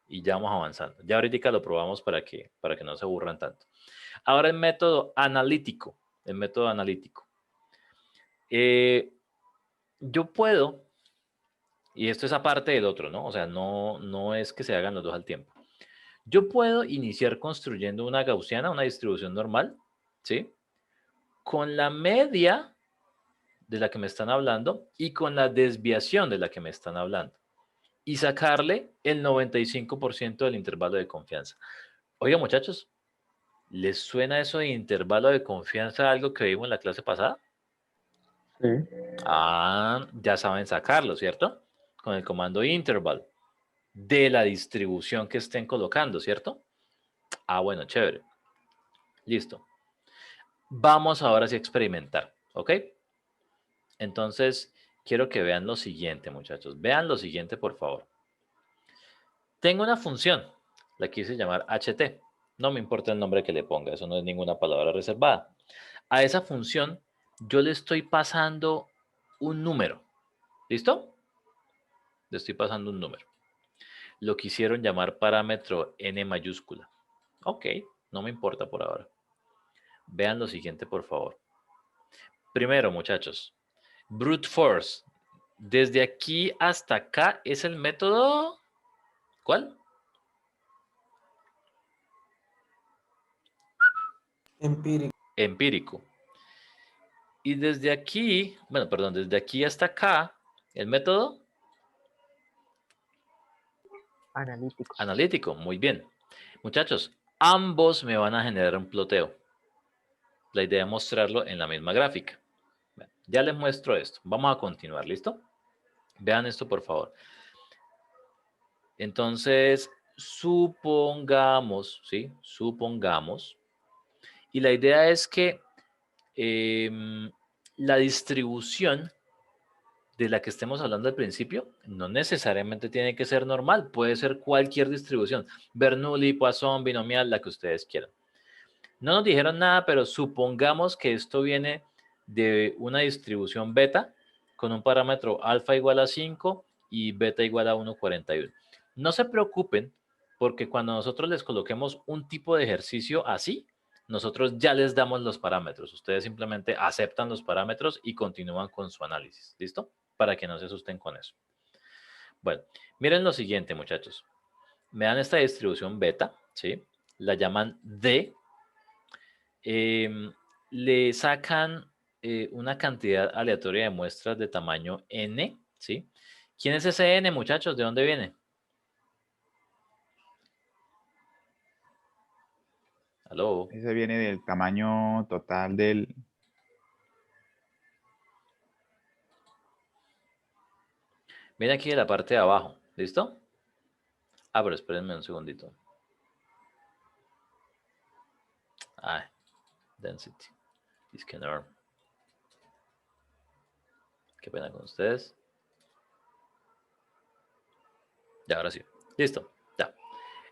y ya vamos avanzando. Ya ahorita lo probamos para que no se aburran tanto. Ahora el método analítico. Yo puedo, y esto es aparte del otro, ¿no? O sea, no es que se hagan los dos al tiempo. Yo puedo iniciar construyendo una gaussiana, una distribución normal, ¿sí? Con la media de la que me están hablando y con la desviación de la que me están hablando. Y sacarle el 95% del intervalo de confianza. Oiga, muchachos, ¿les suena eso de intervalo de confianza a algo que vimos en la clase pasada? Sí. Ah, ya saben sacarlo, ¿cierto? Con el comando interval de la distribución que estén colocando, ¿cierto? Ah, bueno, chévere. Listo. Vamos ahora sí a experimentar, ¿ok? Entonces, quiero que vean lo siguiente, muchachos. Vean lo siguiente, por favor. Tengo una función, la quise llamar HT. No me importa el nombre que le ponga, eso no es ninguna palabra reservada. A esa función yo le estoy pasando un número. ¿Listo? Le estoy pasando un número. Lo quisieron llamar parámetro n mayúscula. Ok, no me importa por ahora. Vean lo siguiente, por favor. Primero, muchachos, Brute force. Desde aquí hasta acá es el método... ¿Cuál? Empírico. Empírico. Y desde aquí, bueno, perdón, desde aquí hasta acá, el método Analítico. analítico. Muy bien. Muchachos, ambos me van a generar un ploteo. La idea es mostrarlo en la misma gráfica. Bueno, ya les muestro esto. Vamos a continuar, ¿listo? Vean esto, por favor. Entonces, supongamos, ¿sí? Supongamos. Y la idea es que la distribución de la que estemos hablando al principio no necesariamente tiene que ser normal. Puede ser cualquier distribución. Bernoulli, Poisson, binomial, la que ustedes quieran. No nos dijeron nada, pero supongamos que esto viene de una distribución beta con un parámetro alfa igual a 5 y beta igual a 1,41. No se preocupen porque cuando nosotros les coloquemos un tipo de ejercicio así, nosotros ya les damos los parámetros. Ustedes simplemente aceptan los parámetros y continúan con su análisis. ¿Listo? Para que no se asusten con eso. Bueno, miren lo siguiente, muchachos. Me dan esta distribución beta, ¿sí? La llaman D. Le sacan una cantidad aleatoria de muestras de tamaño n, ¿sí? ¿Quién es ese n, muchachos? ¿De dónde viene? ¿Aló? Ese viene del tamaño total del... Viene aquí de la parte de abajo, ¿listo? Ah, pero espérenme un segundito. Ay, density. Discanor. Qué pena con ustedes. Ya, ahora sí. Listo. Ya.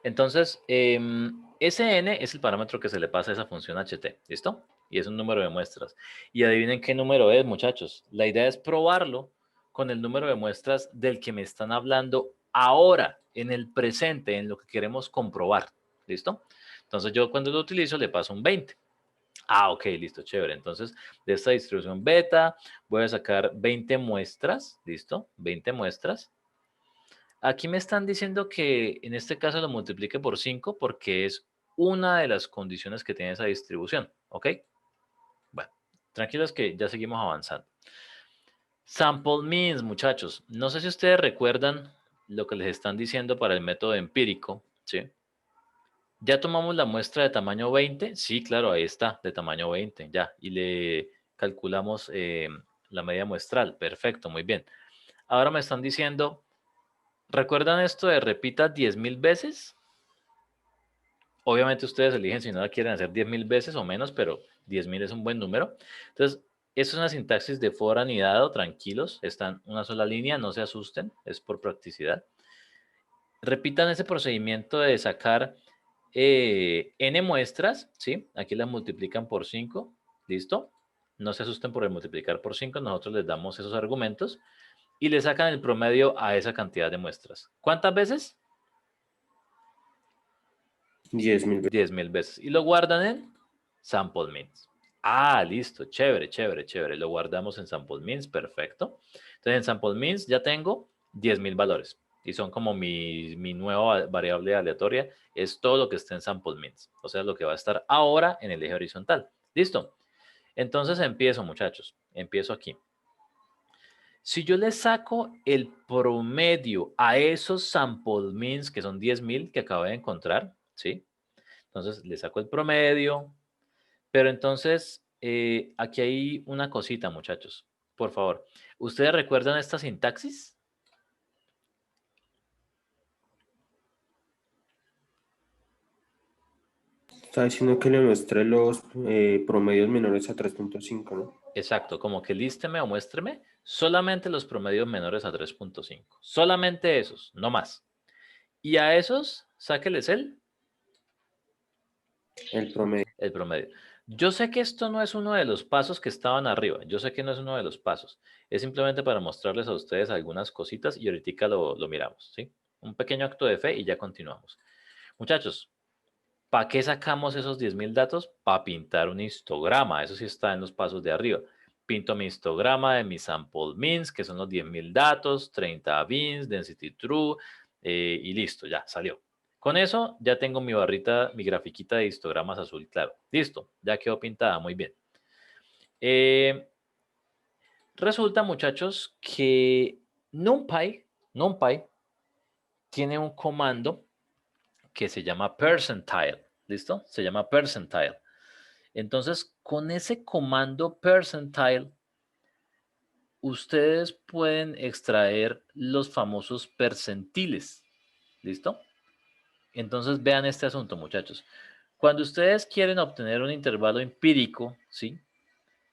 Entonces, Sn es el parámetro que se le pasa a esa función ht. ¿Listo? Y es un número de muestras. Y adivinen qué número es, muchachos. La idea es probarlo con el número de muestras del que me están hablando ahora, en el presente, en lo que queremos comprobar. ¿Listo? Entonces yo cuando lo utilizo le paso un 20. Ah, ok, listo, chévere. Entonces, de esta distribución beta voy a sacar 20 muestras. ¿Listo? 20 muestras. Aquí me están diciendo que en este caso lo multiplique por 5 porque es una de las condiciones que tiene esa distribución. ¿Ok? Bueno, tranquilos que ya seguimos avanzando. Sample means, muchachos. No sé si ustedes recuerdan lo que les están diciendo para el método empírico. ¿Sí? ¿Ya tomamos la muestra de tamaño 20? Sí, claro, ahí está, de tamaño 20, ya. Y le calculamos la media muestral. Perfecto, muy bien. Ahora me están diciendo, ¿recuerdan esto de repita 10.000 veces? Obviamente ustedes eligen si no la quieren hacer 10.000 veces o menos, pero 10.000 es un buen número. Entonces, eso es una sintaxis de for anidado, tranquilos, está en una sola línea, no se asusten, es por practicidad. Repitan ese procedimiento de sacar n muestras, ¿sí? Aquí las multiplican por 5, ¿listo? No se asusten por el multiplicar por 5, nosotros les damos esos argumentos y le sacan el promedio a esa cantidad de muestras. ¿Cuántas veces? 10.000 veces. 10.000 veces. Y lo guardan en sample means. Ah, listo, chévere, chévere, chévere. Lo guardamos en sample means, perfecto. Entonces en sample means ya tengo 10.000 valores. Y son como mi nueva variable aleatoria. Es todo lo que esté en sample means. O sea, lo que va a estar ahora en el eje horizontal. ¿Listo? Entonces empiezo, muchachos. Empiezo aquí. Si yo le saco el promedio a esos sample means, que son 10.000 que acabo de encontrar, ¿sí? Entonces le saco el promedio. Pero entonces, aquí hay una cosita, muchachos. Por favor. ¿Ustedes recuerdan esta sintaxis? Está diciendo que le muestre los promedios menores a 3.5, ¿no? Exacto, como que lísteme o muéstreme solamente los promedios menores a 3.5. Solamente esos, no más. Y a esos, sáqueles El promedio. el promedio. Yo sé que esto no es uno de los pasos que estaban arriba. Yo sé que no es uno de los pasos. Es simplemente para mostrarles a ustedes algunas cositas y ahorita lo miramos, ¿sí? Un pequeño acto de fe y ya continuamos. Muchachos, ¿para qué sacamos esos 10.000 datos? Para pintar un histograma. Eso sí está en los pasos de arriba. pinto mi histograma de mi sample means, que son los 10.000 datos, 30 bins, density true, y listo, ya salió. Con eso ya tengo mi barrita, mi grafiquita de histogramas azul claro. Listo, ya quedó pintada, muy bien. Resulta, muchachos, que NumPy tiene un comando que se llama percentile. ¿Listo? Se llama percentile. Entonces, con ese comando percentile, ustedes pueden extraer los famosos percentiles. ¿Listo? Entonces, vean este asunto, muchachos. Cuando ustedes quieren obtener un intervalo empírico, ¿sí?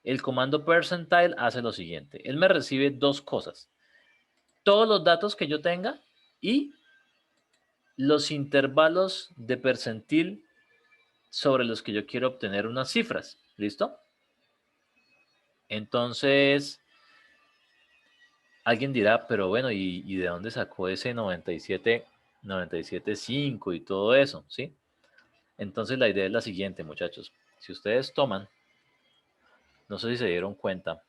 El comando percentile hace lo siguiente. Él me recibe dos cosas. Todos los datos que yo tenga y los intervalos de percentil sobre los que yo quiero obtener unas cifras. ¿Listo? Entonces, alguien dirá, pero bueno, ¿y de dónde sacó ese 97.5 y todo eso? ¿Sí? Entonces, la idea es la siguiente, muchachos. Si ustedes toman, no sé si se dieron cuenta,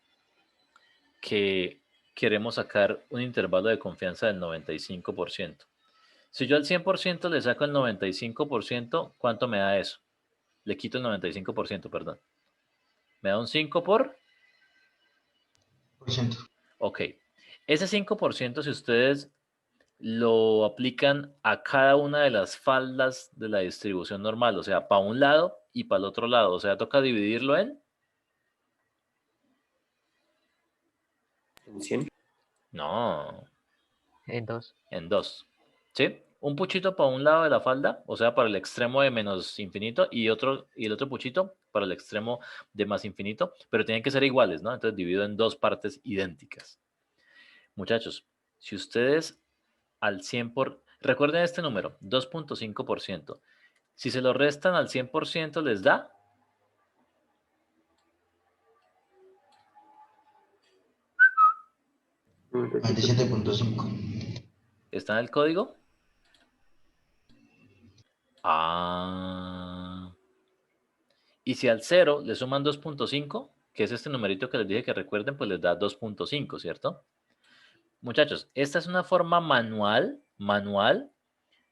que queremos sacar un intervalo de confianza del 95%. Si yo al 100% le saco el 95%, ¿cuánto me da eso? Le quito el 95%, perdón. Me da un 5 por... Ok. Ese 5%, si ustedes lo aplican a cada una de las faldas de la distribución normal, o sea, para un lado y para el otro lado, o sea, toca dividirlo en... ¿En 100? No, En 2. en dos. ¿Sí? Un puchito para un lado de la falda, o sea, para el extremo de menos infinito, y el otro puchito para el extremo de más infinito, pero tienen que ser iguales, ¿no? Entonces divido en dos partes idénticas. Muchachos, si ustedes al 100%, recuerden este número, 2.5%. Si se lo restan al 100% les da 97.5. ¿está en el código? Ah. Y si al 0 le suman 2.5, que es este numerito que les dije que recuerden, pues les da 2.5, ¿cierto? Muchachos, esta es una forma manual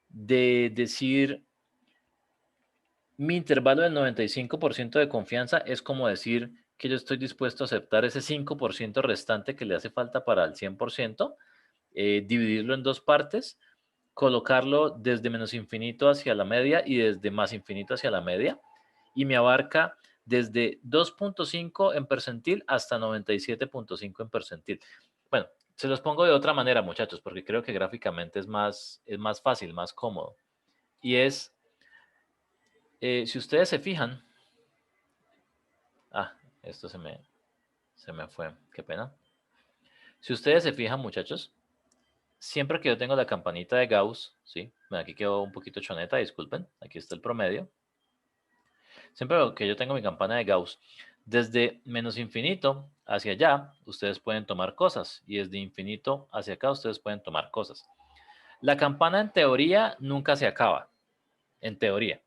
de decir mi intervalo del 95% de confianza es como decir que yo estoy dispuesto a aceptar ese 5% restante que le hace falta para el 100%, dividirlo en dos partes, colocarlo desde menos infinito hacia la media y desde más infinito hacia la media, y me abarca desde 2.5 en percentil hasta 97.5 en percentil. Bueno, se los pongo de otra manera, muchachos, porque creo que gráficamente es más fácil, más cómodo. Y es, si ustedes se fijan, esto se me fue, qué pena. Si ustedes se fijan, muchachos, siempre que yo tengo la campanita de Gauss, ¿sí? Aquí quedó un poquito choneta, disculpen, aquí está el promedio. Siempre que yo tengo mi campana de Gauss, desde menos infinito hacia allá, ustedes pueden tomar cosas, y desde infinito hacia acá, ustedes pueden tomar cosas. La campana en teoría nunca se acaba, en teoría.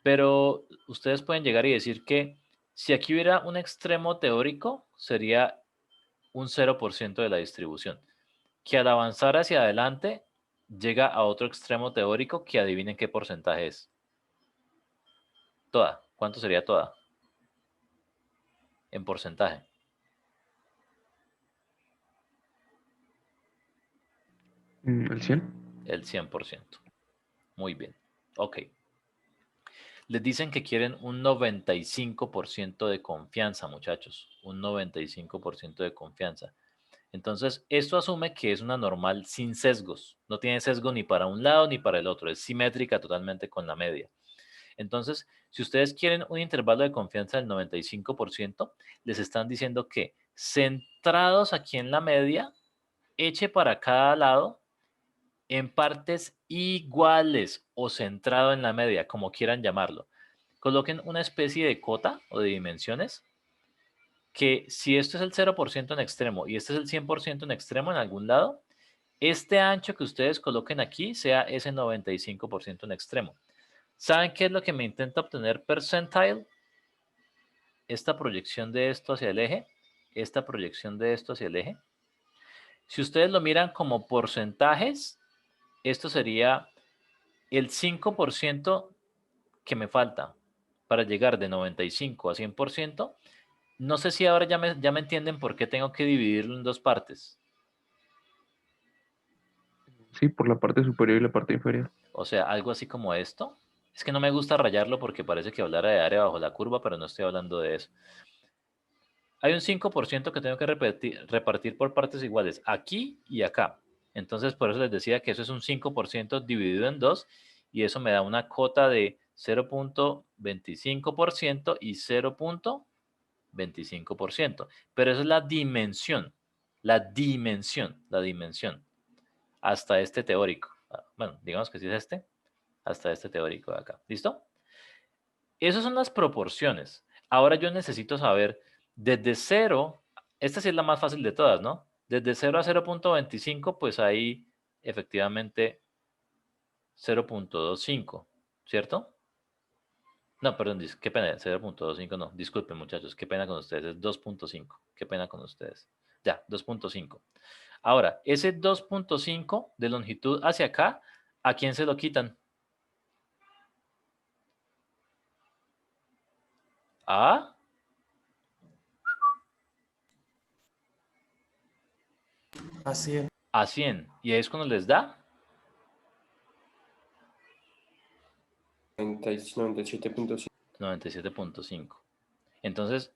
Pero ustedes pueden llegar y decir que si aquí hubiera un extremo teórico, sería un 0% de la distribución. Que al avanzar hacia adelante, llega a otro extremo teórico que adivinen qué porcentaje es. Toda. ¿Cuánto sería toda? En porcentaje. ¿El 100? El 100%. Muy bien. Ok. Les dicen que quieren un 95% de confianza, muchachos. Un 95% de confianza. Entonces, esto asume que es una normal sin sesgos. No tiene sesgo ni para un lado ni para el otro. Es simétrica totalmente con la media. Entonces, si ustedes quieren un intervalo de confianza del 95%, les están diciendo que centrados aquí en la media, eche para cada lado en partes iguales o centrado en la media, como quieran llamarlo. Coloquen una especie de cota o de dimensiones que si esto es el 0% en extremo y este es el 100% en extremo en algún lado, este ancho que ustedes coloquen aquí sea ese 95% en extremo. ¿Saben qué es lo que me intenta obtener percentile? Esta proyección de esto hacia el eje esta proyección de esto hacia el eje. Si ustedes lo miran como porcentajes, esto sería el 5% que me falta para llegar de 95 a 100%. No sé si ahora ya me entienden por qué tengo que dividirlo en dos partes. Sí, por la parte superior y la parte inferior. O sea, algo así como esto. Es que no me gusta rayarlo porque parece que hablara de área bajo la curva, pero no estoy hablando de eso. Hay un 5% que tengo que repartir por partes iguales, aquí y acá. Entonces, por eso les decía que eso es un 5% dividido en 2 y eso me da una cota de 0.25% y 0.25%. Pero eso es la dimensión, hasta este teórico. Bueno, digamos que sí es este, hasta este teórico de acá. ¿Listo? Esas son las proporciones. Ahora yo necesito saber desde 0, esta sí es la más fácil de todas, ¿no? Desde 0 a 0.25, pues ahí efectivamente 0.25, ¿cierto? No, perdón, qué pena, 0.25 no, disculpen muchachos, qué pena con ustedes, es 2.5, qué pena con ustedes. Ya, 2.5. Ahora, ese 2.5 de longitud hacia acá, ¿a quién se lo quitan? ¿A? Así es. A 100. ¿Y ahí es cuando les da? 97.5. 97.5. Entonces,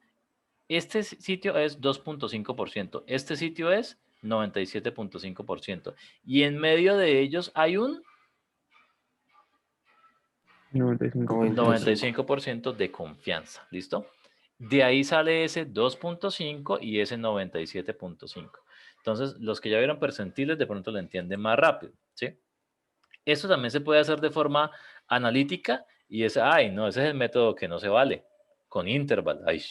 este sitio es 2.5%. Este sitio es 97.5%. Y en medio de ellos hay un 95%. 95% de confianza. ¿Listo? De ahí sale ese 2.5 y ese 97.5. Entonces, los que ya vieron percentiles de pronto lo entienden más rápido. ¿Sí? Esto también se puede hacer de forma analítica y ese es el método que no se vale, con interval. Ay,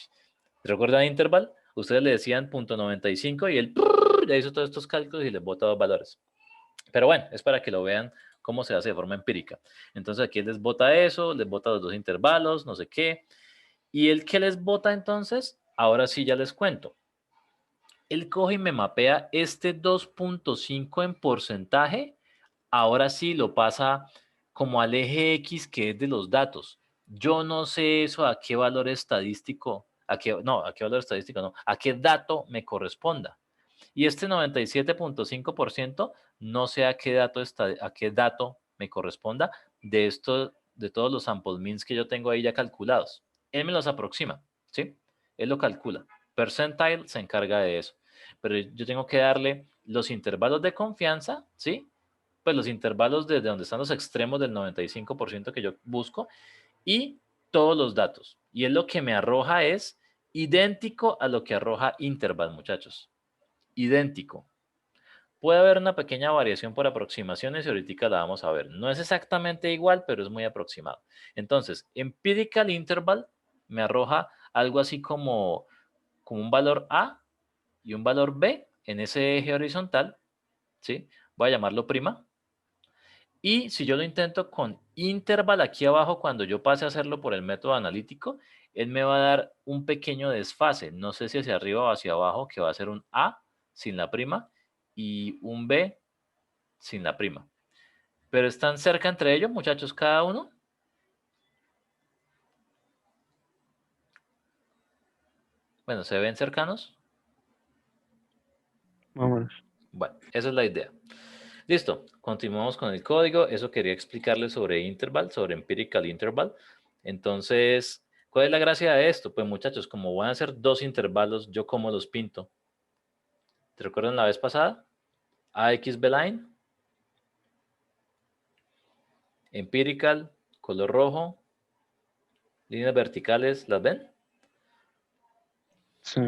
¿recuerdan interval? Ustedes le decían .95 y él ya hizo todos estos cálculos y les bota dos valores. Pero bueno, es para que lo vean cómo se hace de forma empírica. Entonces aquí les bota eso, les bota los dos intervalos, no sé qué. Y el que les bota entonces, ahora sí ya les cuento. Él coge y me mapea este 2.5 en porcentaje. Ahora sí lo pasa como al eje X, que es de los datos. Yo no sé eso a qué valor estadístico, a qué dato me corresponda. Y este 97.5% no sé a qué dato me corresponda de todos los sample means que yo tengo ahí ya calculados. Él me los aproxima, ¿sí? Él lo calcula. Percentile se encarga de eso. Pero yo tengo que darle los intervalos de confianza, ¿sí? Pues los intervalos desde donde están los extremos del 95% que yo busco y todos los datos. Y él lo que me arroja es idéntico a lo que arroja interval, muchachos. Idéntico. Puede haber una pequeña variación por aproximaciones y ahorita la vamos a ver. No es exactamente igual, pero es muy aproximado. Entonces, empirical interval me arroja algo así como un valor A y un valor B en ese eje horizontal, ¿sí? Voy a llamarlo prima. Y si yo lo intento con interval aquí abajo, cuando yo pase a hacerlo por el método analítico, él me va a dar un pequeño desfase. No sé si hacia arriba o hacia abajo, que va a ser un A sin la prima y un B sin la prima. Pero están cerca entre ellos, muchachos, cada uno. Bueno, ¿se ven cercanos? Vámonos. Bueno, esa es la idea. Listo, continuamos con el código. Eso quería explicarles sobre interval, sobre empirical interval. Entonces, ¿cuál es la gracia de esto? Pues muchachos, como van a ser dos intervalos, ¿yo cómo los pinto? ¿Te recuerdan la vez pasada? AX line, empirical, color rojo, líneas verticales, ¿las ven? Sí.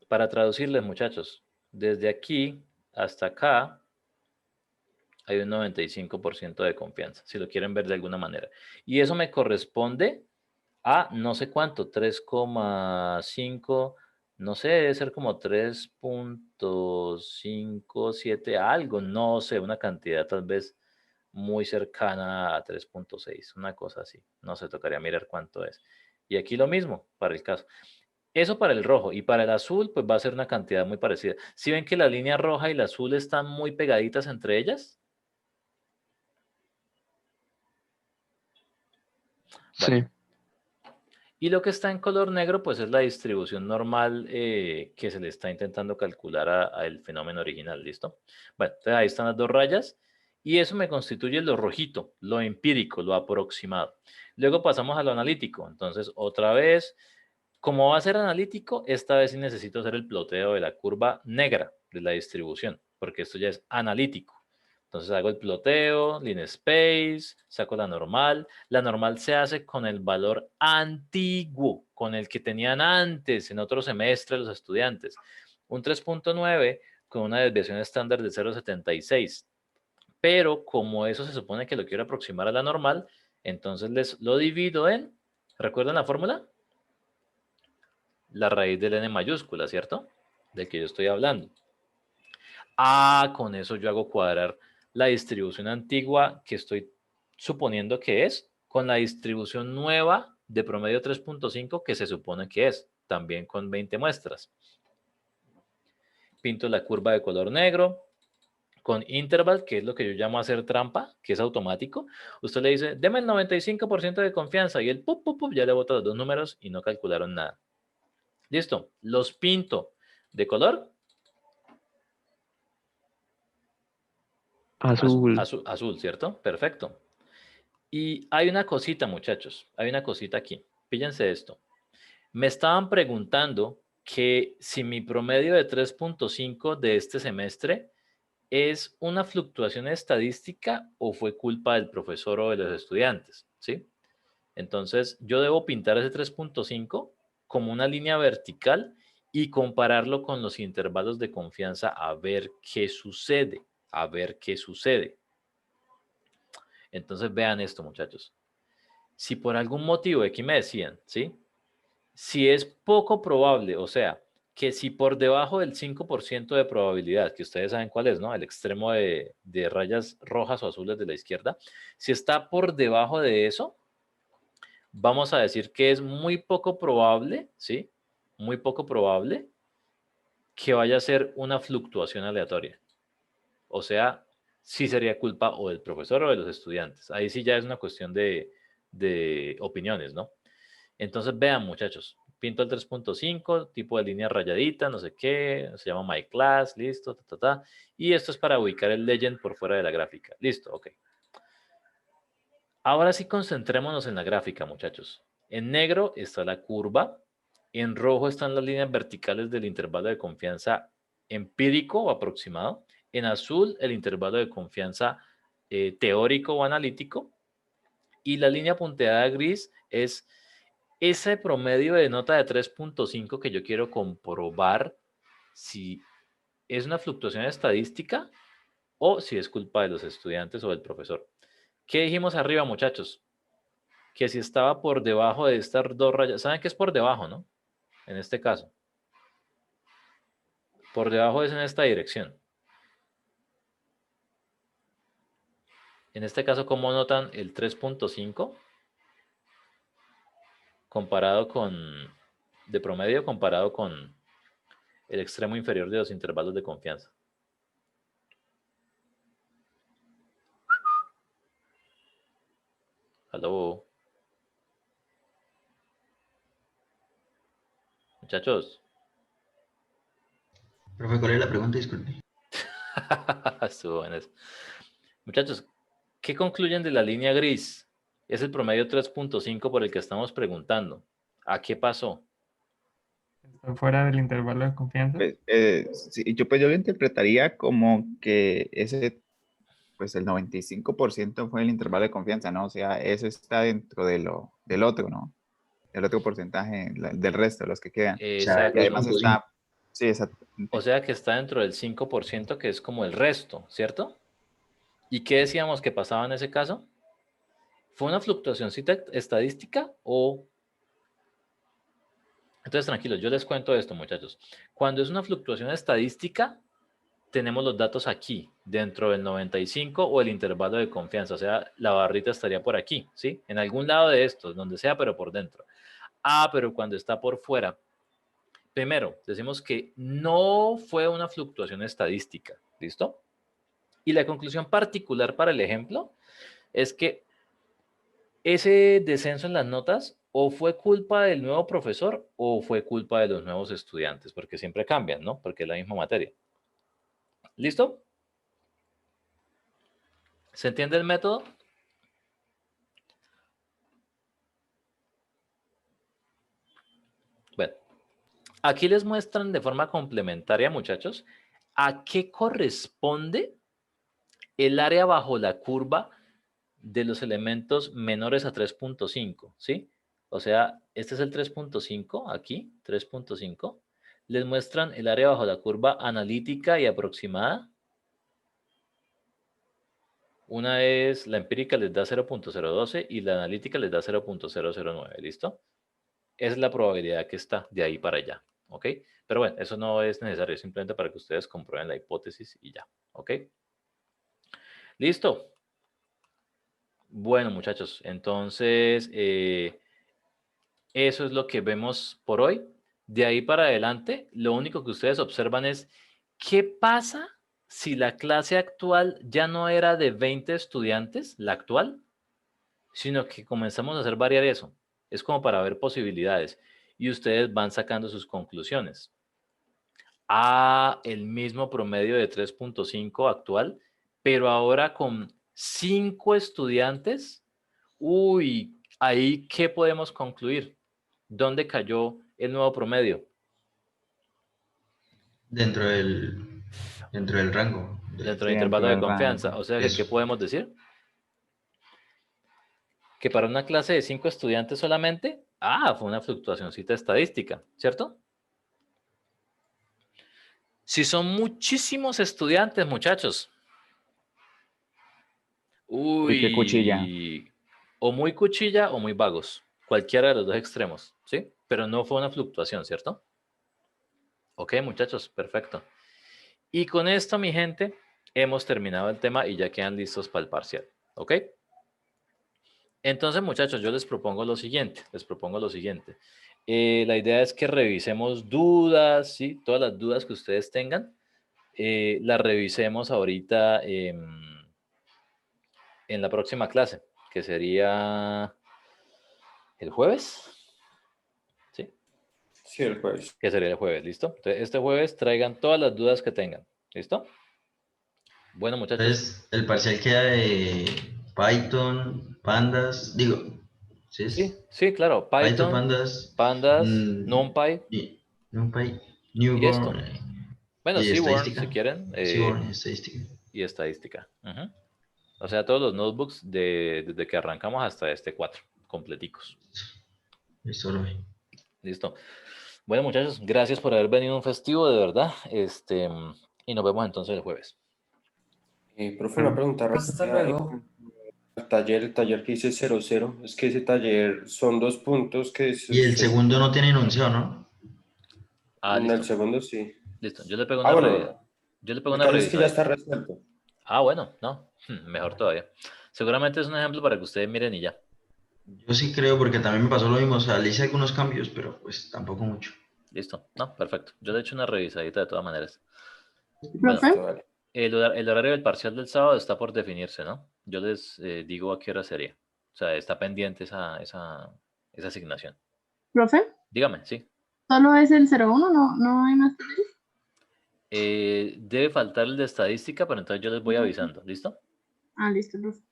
Para traducirles, muchachos, desde aquí hasta acá hay un 95% de confianza, si lo quieren ver de alguna manera. Y eso me corresponde a no sé cuánto, 3,5, no sé, debe ser como 3.57 algo, no sé, una cantidad tal vez muy cercana a 3.6, una cosa así. No sé, tocaría mirar cuánto es. Y aquí lo mismo para el caso. Eso para el rojo. Y para el azul, pues va a ser una cantidad muy parecida. ¿Sí ven que la línea roja y la azul están muy pegaditas entre ellas? Bueno. Sí. Y lo que está en color negro, pues es la distribución normal que se le está intentando calcular al fenómeno original, ¿listo? Bueno, entonces ahí están las dos rayas y eso me constituye lo rojito, lo empírico, lo aproximado. Luego pasamos a lo analítico. Entonces, otra vez, como va a ser analítico, esta vez sí necesito hacer el ploteo de la curva negra de la distribución, porque esto ya es analítico. Entonces hago el ploteo, line space, saco la normal. La normal se hace con el valor antiguo, con el que tenían antes en otro semestre los estudiantes. Un 3.9 con una desviación estándar de 0.76. Pero como eso se supone que lo quiero aproximar a la normal, entonces lo divido en, ¿recuerdan la fórmula? La raíz del n mayúscula, ¿cierto? Del que yo estoy hablando. Con eso yo hago cuadrar la distribución antigua que estoy suponiendo que es con la distribución nueva de promedio 3.5 que se supone que es, también con 20 muestras. Pinto la curva de color negro con interval, que es lo que yo llamo hacer trampa, que es automático. Usted le dice, deme el 95% de confianza y el ya le bota los dos números y no calcularon nada. Listo, los pinto de color Azul. azul, ¿cierto? Perfecto. Y hay una cosita, muchachos, hay una cosita aquí. Fíjense esto. Me estaban preguntando que si mi promedio de 3.5 de este semestre es una fluctuación estadística o fue culpa del profesor o de los estudiantes, ¿sí? Entonces, yo debo pintar ese 3.5 como una línea vertical y compararlo con los intervalos de confianza a ver qué sucede, a ver qué sucede. Entonces, vean esto, muchachos. Si por algún motivo, aquí me decían, ¿sí? Si es poco probable, o sea, que si por debajo del 5% de probabilidad, que ustedes saben cuál es, ¿no? El extremo de rayas rojas o azules de la izquierda, si está por debajo de eso, vamos a decir que es muy poco probable, ¿sí? Muy poco probable que vaya a ser una fluctuación aleatoria. O sea, sí sería culpa o del profesor o de los estudiantes. Ahí sí ya es una cuestión de opiniones, ¿no? Entonces, vean, muchachos, pinto el 3.5, tipo de línea rayadita, no sé qué, se llama My Class, listo, y esto es para ubicar el legend por fuera de la gráfica. Listo, ok. Ahora sí concentrémonos en la gráfica, muchachos. En negro está la curva, en rojo están las líneas verticales del intervalo de confianza empírico o aproximado, en azul el intervalo de confianza teórico o analítico, y la línea punteada gris es ese promedio de nota de 3.5 que yo quiero comprobar si es una fluctuación estadística o si es culpa de los estudiantes o del profesor. ¿Qué dijimos arriba, muchachos? Que si estaba por debajo de estas dos rayas, ¿saben qué es por debajo, no? En este caso. Por debajo es en esta dirección. En este caso, ¿cómo notan el 3.5? Comparado con, de promedio, comparado con el extremo inferior de los intervalos de confianza. Aló. Muchachos. Profe, ¿cuál es la pregunta? Disculpe. Estuvo bueno eso. Muchachos, ¿qué concluyen de la línea gris? Es el promedio 3.5 por el que estamos preguntando. ¿A qué pasó? ¿Está fuera del intervalo de confianza? Pues, sí, yo lo interpretaría como que ese, pues el 95% fue el intervalo de confianza, ¿no? O sea, eso está dentro del otro, ¿no? El otro porcentaje, del resto, los que quedan. O sea, Y además 3.5. está, sí, O sea que está dentro del 5% que es como el resto, ¿cierto? ¿Y qué decíamos que pasaba en ese caso? ¿Fue una fluctuación estadística o...? Entonces, tranquilos, yo les cuento esto, muchachos. Cuando es una fluctuación estadística, tenemos los datos aquí, dentro del 95 o el intervalo de confianza. O sea, la barrita estaría por aquí, ¿sí? En algún lado de estos, donde sea, pero por dentro. Pero cuando está por fuera, primero, decimos que no fue una fluctuación estadística, ¿listo? Y la conclusión particular para el ejemplo es que ese descenso en las notas o fue culpa del nuevo profesor o fue culpa de los nuevos estudiantes, porque siempre cambian, ¿no? Porque es la misma materia. ¿Listo? ¿Se entiende el método? Bueno, aquí les muestran de forma complementaria, muchachos, a qué corresponde el área bajo la curva de los elementos menores a 3.5, ¿sí? O sea, este es el 3.5, aquí, 3.5. Les muestran el área bajo la curva analítica y aproximada. Una es, la empírica les da 0.012 y la analítica les da 0.009, ¿listo? Esa es la probabilidad que está de ahí para allá, ¿ok? Pero bueno, eso no es necesario, simplemente para que ustedes comprueben la hipótesis y ya, ¿ok? ¿Listo? Bueno, muchachos, entonces eso es lo que vemos por hoy. De ahí para adelante, lo único que ustedes observan es qué pasa si la clase actual ya no era de 20 estudiantes, la actual, sino que comenzamos a hacer variar eso. Es como para ver posibilidades y ustedes van sacando sus conclusiones. El mismo promedio de 3.5 actual, pero ahora con 5 estudiantes. Uy, ahí, ¿qué podemos concluir? ¿Dónde cayó el nuevo promedio? Dentro del rango. Dentro Sí, del intervalo dentro de del confianza. rango. O sea, que, ¿qué Eso. podemos decir? Que para una clase de 5 estudiantes solamente, fue una fluctuacióncita estadística, ¿cierto? Si son muchísimos estudiantes, muchachos. Uy, qué cuchilla. Uy, o muy cuchilla o muy vagos. Cualquiera de los dos extremos, ¿sí? Pero no fue una fluctuación, ¿cierto? Ok, muchachos, perfecto. Y con esto, mi gente, hemos terminado el tema y ya quedan listos para el parcial, ¿ok? Entonces, muchachos, yo les propongo lo siguiente, la idea es que revisemos dudas, ¿sí? Todas las dudas que ustedes tengan, las revisemos ahorita en la próxima clase, que sería el jueves, ¿sí? Sí, el jueves. Que sería el jueves, ¿listo? Entonces, este jueves traigan todas las dudas que tengan, ¿listo? Bueno, muchachos, Entonces, el parcial queda de Python, Pandas, digo, ¿sí sí, es? sí, claro, Python, Python, Pandas, Pandas, mm, NumPy NumPy, y esto. Newborn Bueno, y Seaborn, si estadística. quieren, Seaborn y estadística. y estadística. Ujú. O sea, todos los notebooks desde que arrancamos hasta este 4, completicos. Eso lo vi. Listo. Bueno, muchachos, gracias por haber venido a un festivo, de verdad. Y nos vemos entonces el jueves. Profe, una pregunta Hasta rápida. luego. El taller que dice 00, es que ese taller son 2 puntos que Y el segundo no tiene enunciado, ¿no? en el Listo. segundo sí. Listo. Yo le pego una Bueno, Yo le pego el una caso es que ya revisadita. está resuelto. Bueno, no. Mejor todavía. Seguramente es un ejemplo para que ustedes miren y ya. Yo sí creo porque también me pasó lo mismo, o sea, le hice algunos cambios, pero pues tampoco mucho. Listo. No, perfecto. Yo le echo una revisadita de todas maneras. Bueno, ¿Profe? Vale. el horario del parcial del sábado está por definirse, ¿no? Yo les digo a qué hora sería. O sea, está pendiente esa asignación. ¿Profe? Dígame, sí. ¿Solo es el 01? ¿No hay más talleres? Debe faltar el de estadística, pero entonces yo les voy avisando. ¿Listo? Listo, profe. ¿Y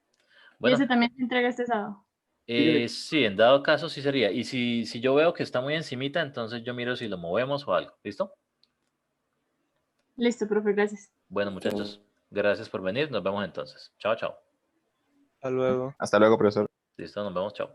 Bueno, ese también se entrega este sábado? sí, en dado caso sí sería. Y si yo veo que está muy encimita, entonces yo miro si lo movemos o algo. ¿Listo? Listo, profe, gracias. Bueno, muchachos, gracias por venir. Nos vemos entonces. Chao, chao. Hasta luego. Hasta luego, profesor. Listo, nos vemos. Chao.